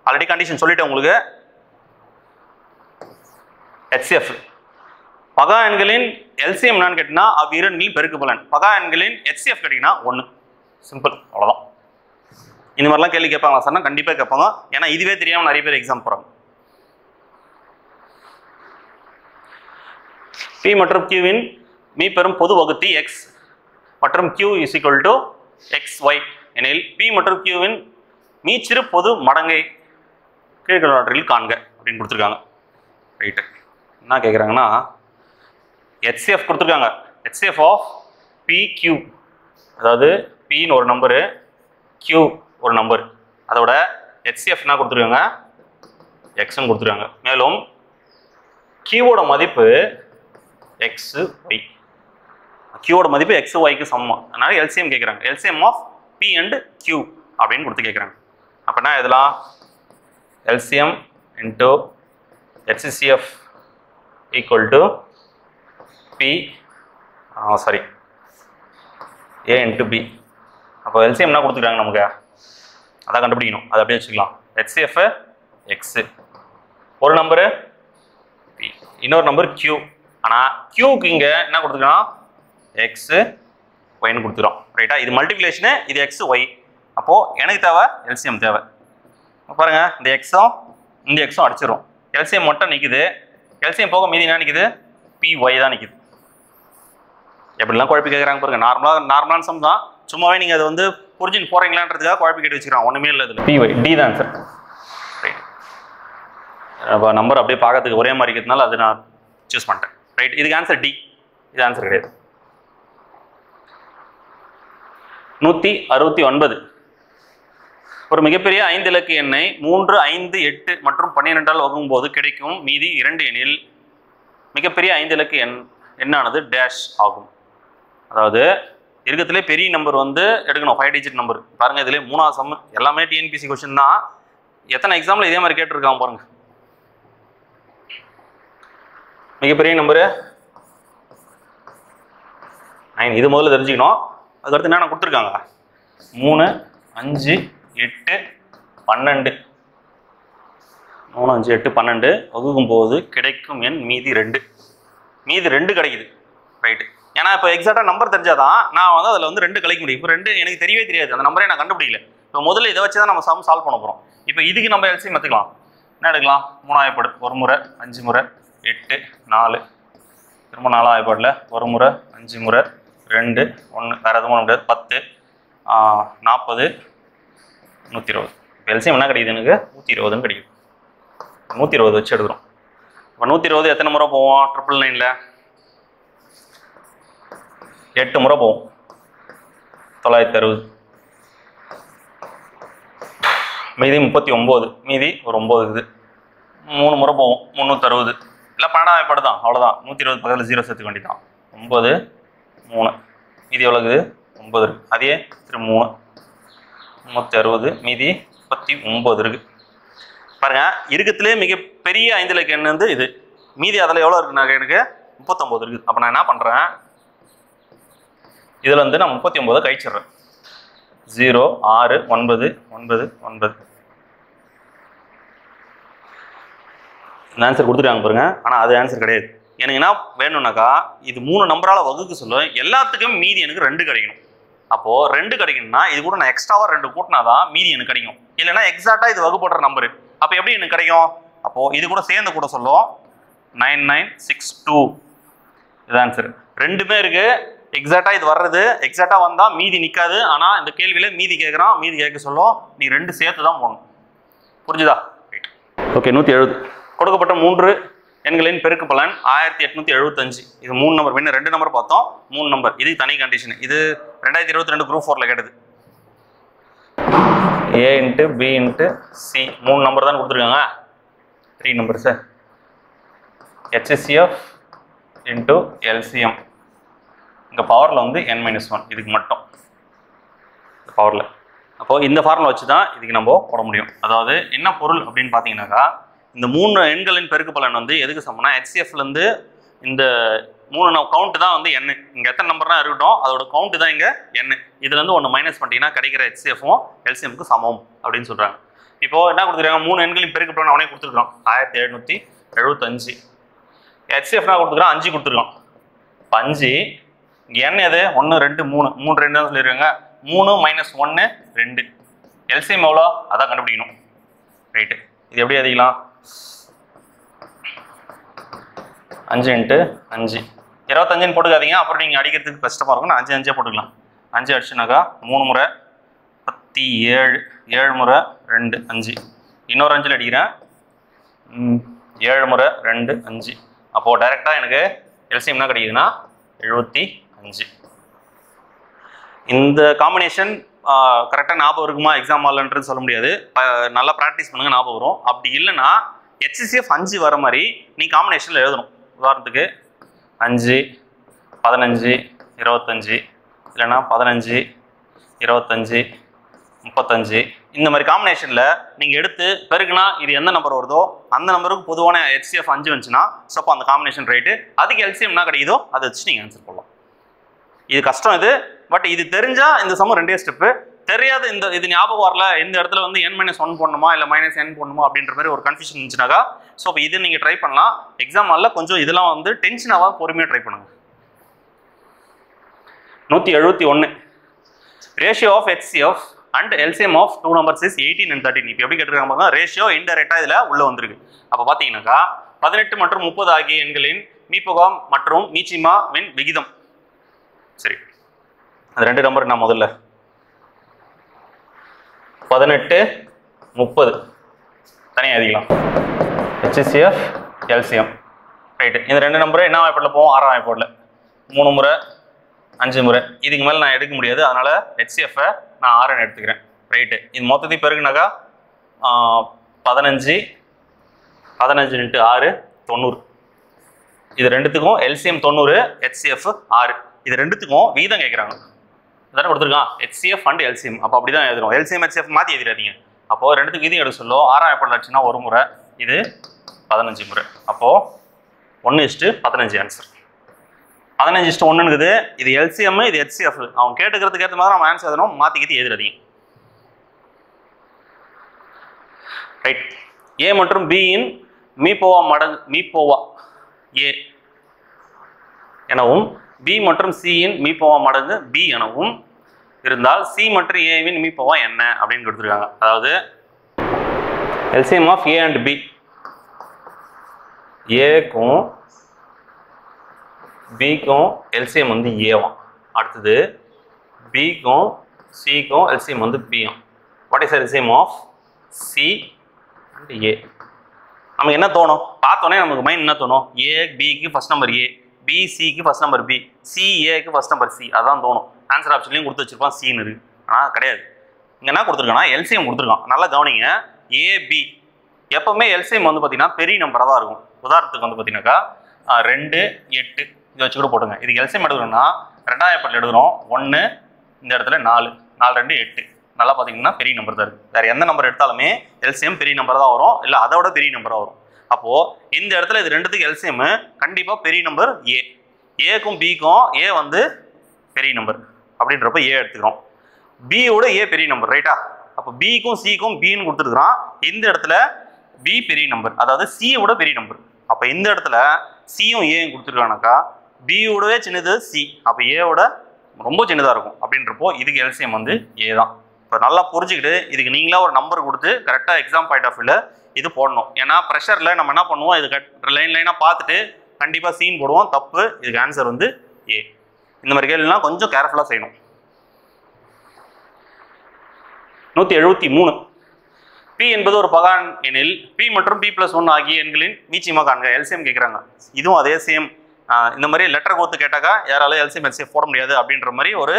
ஆல்ரெடி கண்டிஷன் சொல்லிட்டேன் உங்களுக்கு. HCF பகா எண்களின் LCM என்னன்னு கேட்டீங்கன்னா அவ்விரு எண்களின் பெருக்கு பலன். பகா எண்களின் HCF கேட்டீங்கன்னா 1. சிம்பிள், அவ்வளோதான். இந்த மாதிரிலாம் கேள்வி கேட்பாங்களா சார்னா கண்டிப்பாக கேட்பாங்க. ஏன்னா இதுவே தெரியாமல் நிறைய பேர் எக்ஸாம் போகிறாங்க. P மற்றும் Qவின் மீ பெறும் பொது வகுத்தி X மற்றும் Q is equal to XY எனில் P மற்றும் Qவின் மீச்சிறு பொது மடங்கை கீழ்கண்டவற்றில் காண்க அப்படின்னு கொடுத்துருக்காங்க. ரைட்டு. என்ன கேட்குறாங்கன்னா HCF கொடுத்துருக்காங்க. HCF ஆஃப் PQ, அதாவது Pன்னு ஒரு நம்பரு, Q ஒரு நம்பர், அதோட HCF என்ன கொடுத்துருக்காங்க? Xன்னு கொடுத்துருக்காங்க. மேலும் Qவோட மதிப்பு XY, Qவோட மதிப்பு XYக்கு சமம். அதனால LCM கேட்குறாங்க. LCM of P and Q அப்படின்னு கொடுத்து கேட்குறாங்க. அப்படின்னா இதெல்லாம் LCM into HCF equal to P A into B. அப்போ LCM என்ன கொடுத்துருக்காங்க நமக்கு? அதான் கண்டுபிடிக்கணும். அதை அப்படியே வச்சுக்கலாம். HCF X, ஒரு நம்பரு P, இன்னொரு நம்பர் Q. ஆனால் Qக்கு இங்கே என்ன கொடுத்துருக்கான்? X Yன்னு கொடுத்துக்கிறோம். ரைட்டா? இது மல்டிப்ளிகேஷனு, இது X Y. அப்போது எனக்கு தேவை LCM தேவை. பாருங்க, இந்த எக்ஸும் இந்த எக்ஸும் அடிச்சிடும். LCM மட்டும் நிற்குது. LCM போக மீதி என்ன நிற்குது? PY தான் நிற்குது. எப்படிலாம் குழப்பி கேட்குறாங்க பாருங்க. நார்மலான சம் தான், சும்மாவே நீங்கள் அதை வந்து புரிஞ்சுன்னு போகிறீங்களான்றதுக்காக குழப்பி கேட்டு வச்சுக்கிறான், ஒன்றுமே இல்லை இதில். PY D தான் ஆன்சர். ரைட், அப்போ நம்பர் அப்படியே பார்க்கறதுக்கு ஒரே மாதிரி இருக்கிறதுனால அது நான் சூஸ் பண்ணிட்டேன். ரைட், இதுக்கு ஆன்சர் D, இது ஆன்சர் கிடையாது. 169. ஒரு மிகப்பெரிய 5 இலக்க எண்ணை 3, 5, 8 மற்றும் 12ஆல் வகுக்கும்போது கிடைக்கும் மீதி 2 எண்ணில் மிகப்பெரிய 5 இலக்க எண்ணானது டேஷ் ஆகும். அதாவது இருக்கிறதுலே பெரிய நம்பர் வந்து எடுக்கணும், 5 டிஜிட் நம்பர். பாருங்க, இதுல 3ஆவது சம் எல்லாமே TNPSC கொஸ்டின் தான். எத்தனை எக்ஸாம்பிள் இதே மாதிரி கேட்டிருக்காங்க பாருங்க. மிகப்பெரிய நம்பரு 9, இது முதல்ல தெரிஞ்சுக்கணும். அதுக்கடுத்து என்னென்ன கொடுத்துருக்காங்க, 3, 5, 8, 12. 3, 5, 8, 12 வகுக்கும் போது கிடைக்கும் எண் மீதி 2. மீதி 2 கிடைக்குது. ரைட்டு, ஏன்னா இப்போ எக்ஸாக்டாக நம்பர் தெரிஞ்சாதான் நான் வந்து அதில் வந்து 2 கழிக்க முடியும். இப்போ 2 எனக்கு தெரியவே தெரியாது, அந்த நம்பரே நான் கண்டுபிடிக்கல. இப்போ முதல்ல இதை வச்சு தான் நம்ம சம் சால்வ் பண்ண போகிறோம். இப்போ இதுக்கு நம்ம எல்சிஎம் எடுத்துக்கலாம். என்ன எடுக்கலாம், 3 ஆயப்பாடு, 1 முறை 5 முறை 8 4, திரும்ப 4 ஆயப்பாடில் 1 முறை 5 முறை 2 1, வேறு எதுவும் பண்ண முடியாது, 10 40 120. இப்போ எல்சிஎம் என்ன கிடைக்குது, எனக்கு 120ன்னு கிடைக்குது. 120 வச்சு எடுக்கிறோம். இப்போ 120 எத்தனை முறை போவோம், 999ல் 8 முறை போவோம், 960. மீதி 39, மீதி ஒரு 9 இருக்குது. 3 முறை போவோம், 360. இல்லை 12 ஆயப்பாடு தான், அவ்வளோதான். 120 பக்கத்தில் 0 சேர்த்துக்க வேண்டியதான். 9 3, மீதி எவ்வளோ இருக்குது, 9 இருக்குது. அதே 3 360, மீதி 39 இருக்குது. பாருங்க, இருக்கிறதுலே மிகப்பெரிய 5 இலக்க எண் வந்து இது. மீதி அதில் எவ்வளோ இருக்குனாக்க எனக்கு 39 இருக்குது. அப்போ நான் என்ன பண்ணுறேன், இதில் வந்து நான் 39 கழிச்சிடுறேன். 0 6 9 9 9. இந்த ஆன்சர் கொடுத்துருக்காங்க பாருங்க. ஆனால் அது ஆன்சர் கிடையாது. எனக்கு என்ன வேணும்னாக்கா, இது 3 நம்பரால் வகுக்க சொல்லுவேன், எல்லாத்துக்கும் மீதி எனக்கு 2 கிடைக்கணும். அப்போது 2 கிடைக்கணும்னா இது கூட நான் எக்ஸ்ட்ராவாக 2 கூட்டினா தான் மீதி எனக்கு கிடைக்கும். இல்லைன்னா எக்ஸாக்டாக இது வகுப்படுற நம்பரு. அப்போ எப்படி எனக்கு கிடைக்கும், அப்போது இது கூட சேர்ந்து கூட சொல்லுவோம். 9962 இது ஆன்சர். 2மே இருக்கு. எக்ஸாக்டாக இது வர்றது, எக்ஸாக்டாக வந்தால் மீதி நிற்காது. ஆனால் இந்த கேள்வியில் மீதி கேட்குறான், மீதி கேட்க சொல்லும், நீ 2 சேர்த்து தான் போகணும். புரிஞ்சுதா? Right, okay. 170. கொடுக்கப்பட்ட 3 எண்களின் பெருக்கு பலன் 1875. இது 3 நம்பர், முன்ன 2 நம்பர் பார்த்தோம், 3 நம்பர். இது தனி கண்டிஷன். இது 2022 குரூப் 4ல் கேட்டது. A × B × C 3 நம்பர் தான் கொடுத்துருக்காங்க. 3 நம்பர் சார். HCF × LCM. இங்கே பவரில் வந்து n-1, இதுக்கு மட்டும் பவரில். அப்போது இந்த ஃபார்முலா வச்சு தான் இதுக்கு நம்ம போட முடியும். அதாவது என்ன பொருள் அப்படின்னு பார்த்தீங்கன்னாக்கா, இந்த 3 எண்களின் பெருக்கு பலன் வந்து எதுக்கு சமம்னா, HCFலேருந்து இந்த 3 கவுண்ட் தான் வந்து n. இங்கே எத்தனை நம்பர் தான் இருக்கட்டும், அதோட கவுண்ட் தான் இங்கே n. இதுலேருந்து ஒன்று மைனஸ் பண்ணிட்டீங்கன்னா கிடைக்கிற HCFும் LCMக்கு சமம் அப்படின்னு சொல்கிறாங்க. இப்போது என்ன கொடுத்துருக்காங்க, 3 எண்களின் பெருக்கு பலன் அவனே கொடுத்துருக்கான் 1775. HCF என்ன கொடுத்துருக்கான், 5 கொடுத்துருக்கான். 5 n எது, 1 2 3 3 2 தான் சொல்லியிருக்காங்க. 3 - 1 2. LCM எவ்வளோ அதான் கண்டுபிடிக்கணும். ரைட்டு, இது எப்படி அதிகலாம், 5 × 5 25ன்னு போட்டுக்காதீங்க, அப்புறம் நீங்கள் அடிக்கிறதுக்கு கஷ்டமாக இருக்கும். நான் 5 5 போட்டுக்கலாம். 5 அடிச்சுனாக்கா 3 முறை 17, 7 முறை 2 5, இன்னொரு 5ல் அடிக்கிறேன், 7 முறை 2 5. அப்போது டைரெக்டாக எனக்கு LCM என்ன கிடைக்குதுன்னா 75. இந்த காம்பினேஷன் கரெக்டாக ஞாபகம் இருக்குமா எக்ஸாம் ஹால்ன்றது சொல்ல முடியாது. நல்லா ப்ராக்டிஸ் பண்ணுங்க, ஞாபகம் வரும். அப்படி இல்லைன்னா HCF 5 வர மாதிரி நீ காம்பினேஷனில் எழுதணும். உதாரணத்துக்கு 5 15 25, இல்லைன்னா 15 25 35. இந்த மாதிரி காம்பினேஷனில் நீங்கள் எடுத்து பெருக்குனா இது எந்த நம்பர் வருதோ அந்த நம்பருக்கு பொதுவான HCF 5 வந்துச்சுன்னா, ஸோ அப்போ அந்த காம்பினேஷன் ரைட்டு. அதுக்கு LCM என்ன கிடைக்குதோ அதை வச்சு நீங்கள் ஆன்சர் பண்ணலாம். இது கஷ்டம் இது, பட் இது தெரிஞ்சால் இந்த சமம் 2 ஸ்டெப்பு. தெரியாது, இது ஞாபகம் வரல, இந்த இடத்துல வந்து n-1 போடணுமா இல்லை -n போடணுமா அப்படின்ற மாதிரி ஒரு கன்ஃபியூஷன் இருந்துச்சுனாக்கா, ஸோ இப்போ இது நீங்கள் ட்ரை பண்ணலாம். எக்ஸாம் ஹாலில் கொஞ்சம் இதெல்லாம் வந்து டென்ஷனாக பொறுமையாக ட்ரை பண்ணுங்க. 171. Ratio of HCF and LCM of 2 numbers is 18 and 13. இப்போ எப்படி கேட்டிருக்காங்க பாருங்க, ரேஷியோ இன்டெரக்டாக இதில் உள்ளே வந்திருக்கு. அப்போ பார்த்தீங்கன்னாக்கா 18 மற்றும் 30 ஆகிய எண்களின் மீப்பகம் மற்றும் மீச்சிமாவின் விகிதம் சரி, அது ரெண்டு நம்பர் நான் முதல்ல 18 30 தனியாக எழுதிக்கலாம். HCF LCM. ரைட்டு, இந்த ரெண்டு நம்பரும் என்ன வாய்ப்பாடில் போவோம்? 6ஆம் வாய்ப்பாடில் 3 முறை 5 முறை. இதுக்கு மேலே நான் எடுக்க முடியாது, அதனால் HCF-ஐ நான் 6 எடுத்துக்கிறேன். ரைட்டு, இது மொத்தத்தையும் பெருக்குனாக்கா 15 15 × 6 90. இது ரெண்டுத்துக்கும் LCM 90, HCF 6. இது ரெண்டுத்துக்கும் வீதம் கேட்குறாங்க. இதானே கொடுத்துருக்கான் HCF அண்ட் LCM. அப்போ அப்படி தான் எழுதுறோம். LCM HCF மாற்றி எழுதிடாதீங்க. அப்போது ரெண்டுத்துக்கு வீதம் எடுக்க சொல்லும். 6ஆம் வாய்ப்பாடில் ஆச்சுன்னா 1 முறை, இது 15 முறை. அப்போது 1:15 ஆன்சர். 15:1 இது LCM, இது HCF. அவங்க கேட்டுக்கிறதுக்கு ஏற்ற மாதிரி நம்ம ஆன்சர் எழுதணும். மாற்றிக்கிட்டு எழுதிடாதீங்க. ரைட், A மற்றும் B இன் மீப்போவா மடங்கு மீப்போவா A எனவும் B மற்றும் C இன் மீப்போவா மடங்கு B எனவும் இருந்தால் C மற்றும் A வின் மீப்போவா என்ன அப்படின்னு கொடுத்துருக்காங்க. அதாவது LCM of A and B, ஏக்கும் பிக்கும் LCM வந்து ஏவாம். அடுத்தது பிக்கும் சிக்கும் LCM வந்து பியும். What is LCM of C and A? நமக்கு என்ன தோணும்? பார்த்தோன்னே நமக்கு மைண்ட் என்ன தோணும்? A பிக்கு ஃபர்ஸ்ட் நம்பர் A, B சிக்கு ஃபர்ஸ்ட் நம்பர் B, C ஏக்கு ஃபர்ஸ்ட் நம்பர் C. அதான் தோணும். ஆன்சர் ஆப்ஷன்லையும் கொடுத்து வச்சிருப்பான் சின்னு இருக்கு. ஆனால் கிடையாது. இங்கே என்ன கொடுத்துருக்கான்னா LCM கொடுத்துருக்கான். நல்லா கவனிங்க. AB எப்பவுமே LCM வந்து பார்த்தீங்கன்னா பெரிய நம்பராக தான் இருக்கும். உதாரணத்துக்கு வந்து பார்த்தீங்கன்னாக்கா 2 8 இதை வச்சு கூட போட்டுங்க. இதுக்கு LCM எடுக்கணும்னா 2ஆம் வாய்ப்பாடில் எடுக்கிறோம். 1 இந்த இடத்துல 4 4 2 8. நல்லா பார்த்தீங்கன்னா பெரிய நம்பர் தான் இருக்குது. வேறு எந்த நம்பர் எடுத்தாலுமே LCM பெரிய நம்பர் தான் வரும், இல்லை அதோட பெரிய நம்பராக வரும். அப்போது இந்த இடத்துல இது ரெண்டுத்துக்கு LCM கண்டிப்பாக பெரிய நம்பர் A. ஏக்கும் பிக்கும் A வந்து பெரிய நம்பர் அப்படின்றப்ப A எடுத்துக்கிறோம். பியோட A பெரிய நம்பர், ரைட்டா? அப்போ பிக்கும் சிக்கும் பின்னு கொடுத்துருக்குறான். இந்த இடத்துல B பெரிய நம்பர், அதாவது சியோட பெரிய நம்பர். அப்போ இந்த இடத்துல சியும் ஏயும் கொடுத்துருக்கானாக்கா பியோடவே சின்னது C, அப்போ ஏவோட ரொம்ப சின்னதாக இருக்கும். அப்படின்றப்போ இதுக்கு LCM வந்து A தான். இப்போ நல்லா புரிஞ்சுக்கிட்டு இதுக்கு நீங்களா ஒரு நம்பர் கொடுத்து கரெக்டாக எக்ஸாம் பாயிண்ட் ஆஃப் வியூவில் இது போடணும். ஏன்னா ப்ரெஷரில் நம்ம என்ன பண்ணுவோம், இது லைனாக பார்த்துட்டு கண்டிப்பாக சீன் போடுவோம். தப்பு. இதுக்கு ஆன்சர் வந்து A. இந்த மாதிரி கேள்விலாம் கொஞ்சம் கேர்ஃபுல்லாக செய்யணும். 173. P என்பது ஒரு பகான் எனில் P மற்றும் P+1 ஆகிய எண்களின் மீச்சியமாக காண்க. LCM கேட்குறாங்க. இதுவும் அதே சேம். இந்த மாதிரி லெட்டர் கோத்து கேட்டாக்கா யாராலும் LCM HCF போட முடியாது அப்படின்ற மாதிரி ஒரு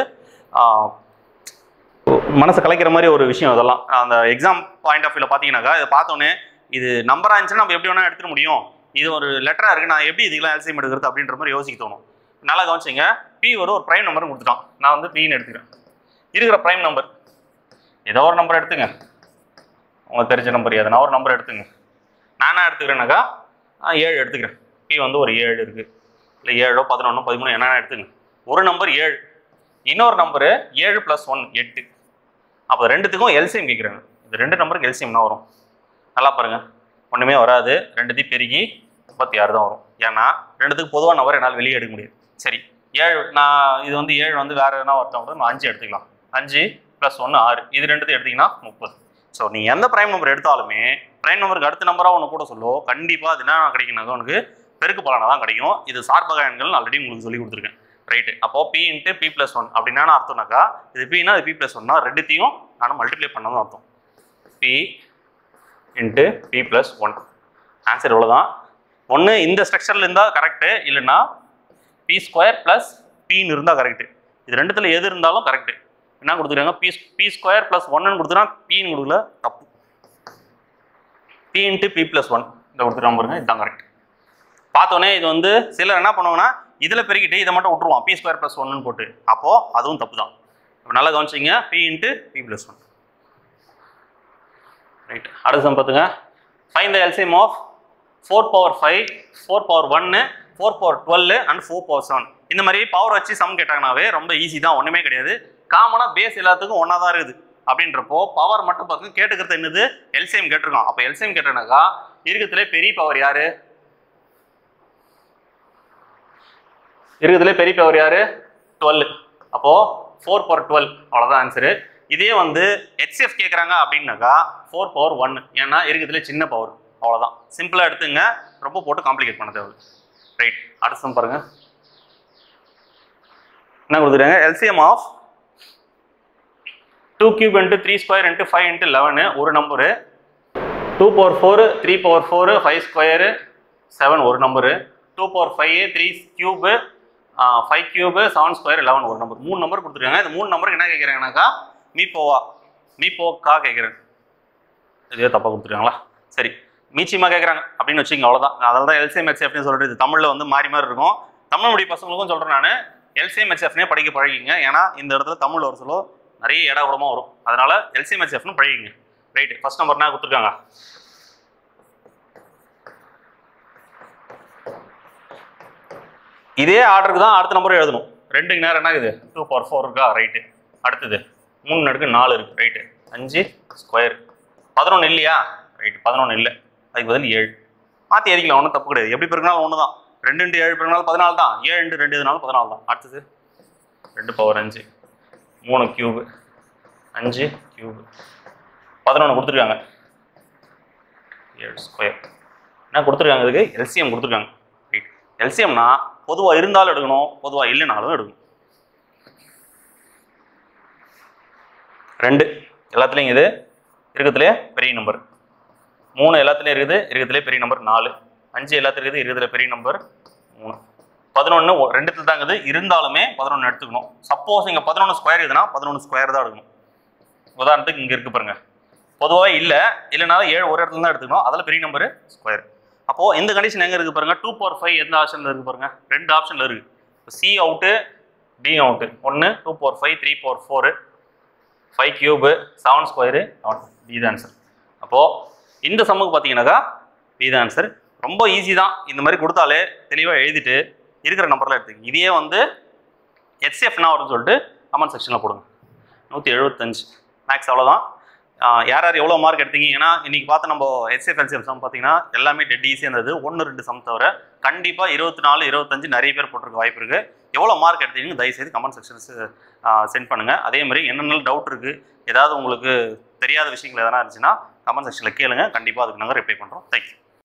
மனசை கலைக்கிற மாதிரி ஒரு விஷயம். இதெல்லாம் அந்த எக்ஸாம் பாயிண்ட் ஆஃப் வியூவில் பார்த்தீங்கன்னாக்கா இதை பார்த்தோன்னே இது நம்பராக இருந்துச்சுன்னா நம்ம எப்படி வேணால் எடுத்துட முடியும், இது ஒரு லெட்டராக இருக்குது, நான் எப்படி இதுக்கெல்லாம் LCM எடுக்கிறது அப்படின்ற மாதிரி யோசிக்க தோணும். நல்லா கவனிச்சிங்க. P ஒரு ப்ரைம் நம்பர் கொடுத்துட்டான். நான் வந்து Pன்னு எடுத்துக்கிறேன். இருக்கிற ப்ரைம் நம்பர் ஏதோ ஒரு நம்பர் எடுத்துங்க, உங்களுக்கு தெரிஞ்ச நம்பர் எதனா ஒரு நம்பர் எடுத்துங்க. நான் என்ன எடுத்துக்கிறேன்னாக்கா 7 எடுத்துக்கிறேன். P வந்து ஒரு 7 இருக்குது, இல்லை 7 11 13 என்னென்ன எடுத்துங்க. ஒரு நம்பர் 7, இன்னொரு நம்பரு 7 + 1 8. அப்போ ரெண்டுத்துக்கும் LCM கேட்குறாங்க. இந்த ரெண்டு நம்பருக்கு LCMனா வரும். நல்லா பாருங்கள், ஒன்றுமே வராது. ரெண்டுத்தையும் பெருகி 36 தான் வரும். ஏன்னா ரெண்டுத்துக்கு பொதுவாக நம்பர் என்னால் வெளியே எடுக்க முடியாது. சரி, 7 நான் இது வந்து 7 வந்து வேறு எதனா ஒருத்தவங்க கூட 5 எடுத்துக்கலாம். 5 + 1 6. இது ரெண்டுத்தையும் எடுத்திங்கன்னா 30. ஸோ நீ எந்த ப்ரைம் நம்பர் எடுத்தாலுமே ப்ரைம் நம்பருக்கு அடுத்த நம்பராக ஒன்று கூட சொல்லும். கண்டிப்பாக அது என்ன கிடைக்குனாக்கா உனக்கு பெருக்கு பலனாக தான் கிடைக்கும். இது சார்பக எண்கள் ஆல்ரெடி உங்களுக்கு சொல்லி கொடுத்துருக்கேன். ரைட்டு. அப்போது P × P+1 அப்படின்னா அர்த்தம்னாக்கா இது Pனா இது P+1னா ரெண்டுத்தையும் நான் மல்டிப்ளை பண்ணதும் அர்த்தம். P × P+1. ஆன்சர் இவ்வளோதான். ஒன்று இந்த ஸ்ட்ரக்சரில் இருந்தால் கரெக்டு, இல்லைன்னா P² + Pன்னு இருந்தால் கரெக்டு. இது ரெண்டுத்தில் எது இருந்தாலும் கரெக்டு. என்ன கொடுத்துருக்காங்க? P² + 1ன்னு கொடுத்துனா Pன்னு கொடுக்கல, தப்பு. P × P+1 இதை கொடுத்துருக்காங்க பாருங்க, இதுதான் கரெக்ட். பார்த்தோன்னே இது வந்து சிலர் என்ன பண்ணுவாங்கன்னா இதில் பெருக்கிட்டு இதை மட்டும் விட்டுருவான் P² + 1ன்னு போட்டு. அப்போது அதுவும் தப்பு தான். நல்லா கவனிச்சிங்க. P × P+1. ரைட். அடுத்த சம் பார்த்துங்க. Find the LCM of 4/5, 4/1, 4/12 and 4/7. இந்த மாதிரி பவர் வச்சு சம் கேட்டாங்கனாவே ரொம்ப ஈஸி தான், ஒன்றுமே கிடையாது. காமனாக பேஸ் எல்லாத்துக்கும் ஒன்றா தான் இருக்குது. அப்படின்றப்போ பவர் மட்டும் பார்த்து கேட்டுக்கிறது என்னது? LCM கேட்டிருக்கோம். அப்போ LCM கேட்டனாக்கா இருக்கிறதுலே பெரிய பவர் யாரு? இருக்கிறதுலே பெரிய பவர் யாரு? 12. அப்போது 4/12 அவ்வளோதான் ஆன்சரு. இதே வந்து HCF கேட்குறாங்க அப்படின்னாக்கா 4/1. ஏன்னா இருக்கிறதுலே சின்ன பவர், அவ்வளோதான். சிம்பிளாக எடுத்துங்க, ரொம்ப போட்டு காம்ப்ளிகேட் பண்ண தேவை. ரைட். அடுத்த சம் பாருங்க. என்ன கொடுத்துருக்காங்க LCM of 2 cube into 3 square into 5 into 11 ஒரு நம்பரு 2 power 4 3 power 4 5 square 7 ஒரு number 2 power 5 3 cube 5 cube 7 square 11 ஒரு நம்பர் 3 நம்பர் கொடுத்துருக்காங்க இந்த 3 நம்பருக்கு என்ன கேட்குறாங்கனாக்கா மீப்போக்கா கேட்குறேன் இதே தப்பாக கொடுத்துருக்காங்களா சரி மீச்சியமா கேட்குறாங்க அப்படின்னு வச்சுக்கோங்க அவ்வளோதான் அதனால தான் எல்சிஎம் ஹெச்எஃப்னு சொல்லிட்டு இது தமிழில் வந்து மாறி இருக்கும் தமிழ் மொழி பசங்களுக்கும் சொல்கிறேன் நான் எல்சிஎம் ஹெச்எஃப்னே படிக்க பழகிங்க ஏன்னா இந்த இடத்துல தமிழ் ஒரு சொல்ல நிறைய இட கூடமாக வரும் அதனால எல்சிஎம் ஹெச்எஃப்னு பழகிங்க ரைட்டு ஃபர்ஸ்ட் நம்பர் என்ன கொடுத்துருக்காங்க இதே ஆர்டருக்கு தான் அடுத்த நம்பர் எழுதணும் ரெண்டுக்கு நேரம் என்ன இது 2 power 4 இருக்கா ரைட்டு அடுத்தது 3 நடுக்கு 4 இருக்கு ரைட்டு 5 ஸ்கொயர் 11 இல்லையா ரைட்டு 11 இல்லை அதுக்கு பதில் 7 மாற்றி எதிக்கலாம் ஒன்றும் தப்பு கிடையாது எப்படி பிறகுனாலும் ஒன்று தான் 2 into 7 பிறகுனாலும் 14 தான் 7 into 2 எதுனாலும் 14 தான் அடுத்தது 2 power 5 3 cube 5 cube 11 கொடுத்துருக்காங்க 7 ஸ்கொயர் என்ன கொடுத்துருக்காங்க இதுக்கு எல்சிஎம் கொடுத்துருக்காங்க ரைட் எல்சிஎம்னா பொதுவாக இருந்தாலும் எடுக்கணும் பொதுவாக இல்லைனாலும் எடுக்கணும் 2 எல்லாத்துலேயும் இது இருக்கிறதுலே பெரிய நம்பர் 3 எல்லாத்துலேயும் இருக்கிறதுலே பெரிய நம்பர் 4 5 எல்லாத்துலேயும் இருக்கிறதுல பெரிய நம்பர் 3 11 ரெண்டுத்துல தாங்குது இருந்தாலுமே 11 எடுத்துக்கணும் சப்போஸ் இங்கே 11 ஸ்கொயர் இதுனா 11 ஸ்கொயர் தான் எடுக்கணும் உதாரணத்துக்கு இங்கே இருக்கு பாருங்க பொதுவாக இல்லைனாலும் 7 ஒரு இடத்துல தான் எடுத்துக்கணும் அதில் பெரிய நம்பரு ஸ்கொயர் அப்போது இந்த கண்டிஷன் எங்கே இருக்குது பாருங்க 2 power 5 எந்த ஆப்ஷனில் இருக்குது பாருங்க 2 ஆப்ஷனில் இருக்குது C out D out 1 2 power 5 3 power 4 5 cube 7 square D தான் ஆன்சர் அப்போது இந்த சம்முக்கு பார்த்தீங்கன்னாக்கா டி தான் ஆன்சர் ரொம்ப ஈஸி தான் இந்த மாதிரி கொடுத்தாலே தெளிவாக எழுதிட்டு இருக்கிற நம்பர்லாம் எடுத்துங்க இதே வந்து ஹெச்எஃப்னா வரும்னு சொல்லிட்டு கமெண்ட் செக்ஷனில் போடுங்க 175 மேக்ஸ் அவ்வளோதான் யார் யார் எவ்வளோ மார்க் எடுத்தீங்க ஏன்னா இன்றைக்கி பார்த்து நம்ம ஹெச்எஃப் எல்சிஎம் சம் பார்த்தீங்கன்னா எல்லாமே டெட் ஈஸியாக இருந்தது 1-2 சம் தவிர கண்டிப்பாக 24 25 நிறைய பேர் போட்டிருக்க வாய்ப்பு இருக்குது எவ்வளோ மார்க் எடுத்தீங்க தயவுசெய்து கமெண்ட் செக்ஷன்ஸ் சென்ட் பண்ணுங்கள் அதே மாதிரி என்னென்ன டவுட் இருக்குது ஏதாவது உங்களுக்கு தெரியாத விஷயங்கள் எதனா இருந்துச்சுன்னா கமெண்ட் செக்ஷனில் கேளுங்க கண்டிப்பாக அதுக்கு நாங்கள் ரிப்ளை பண்ணுறோம் தேங்க்யூ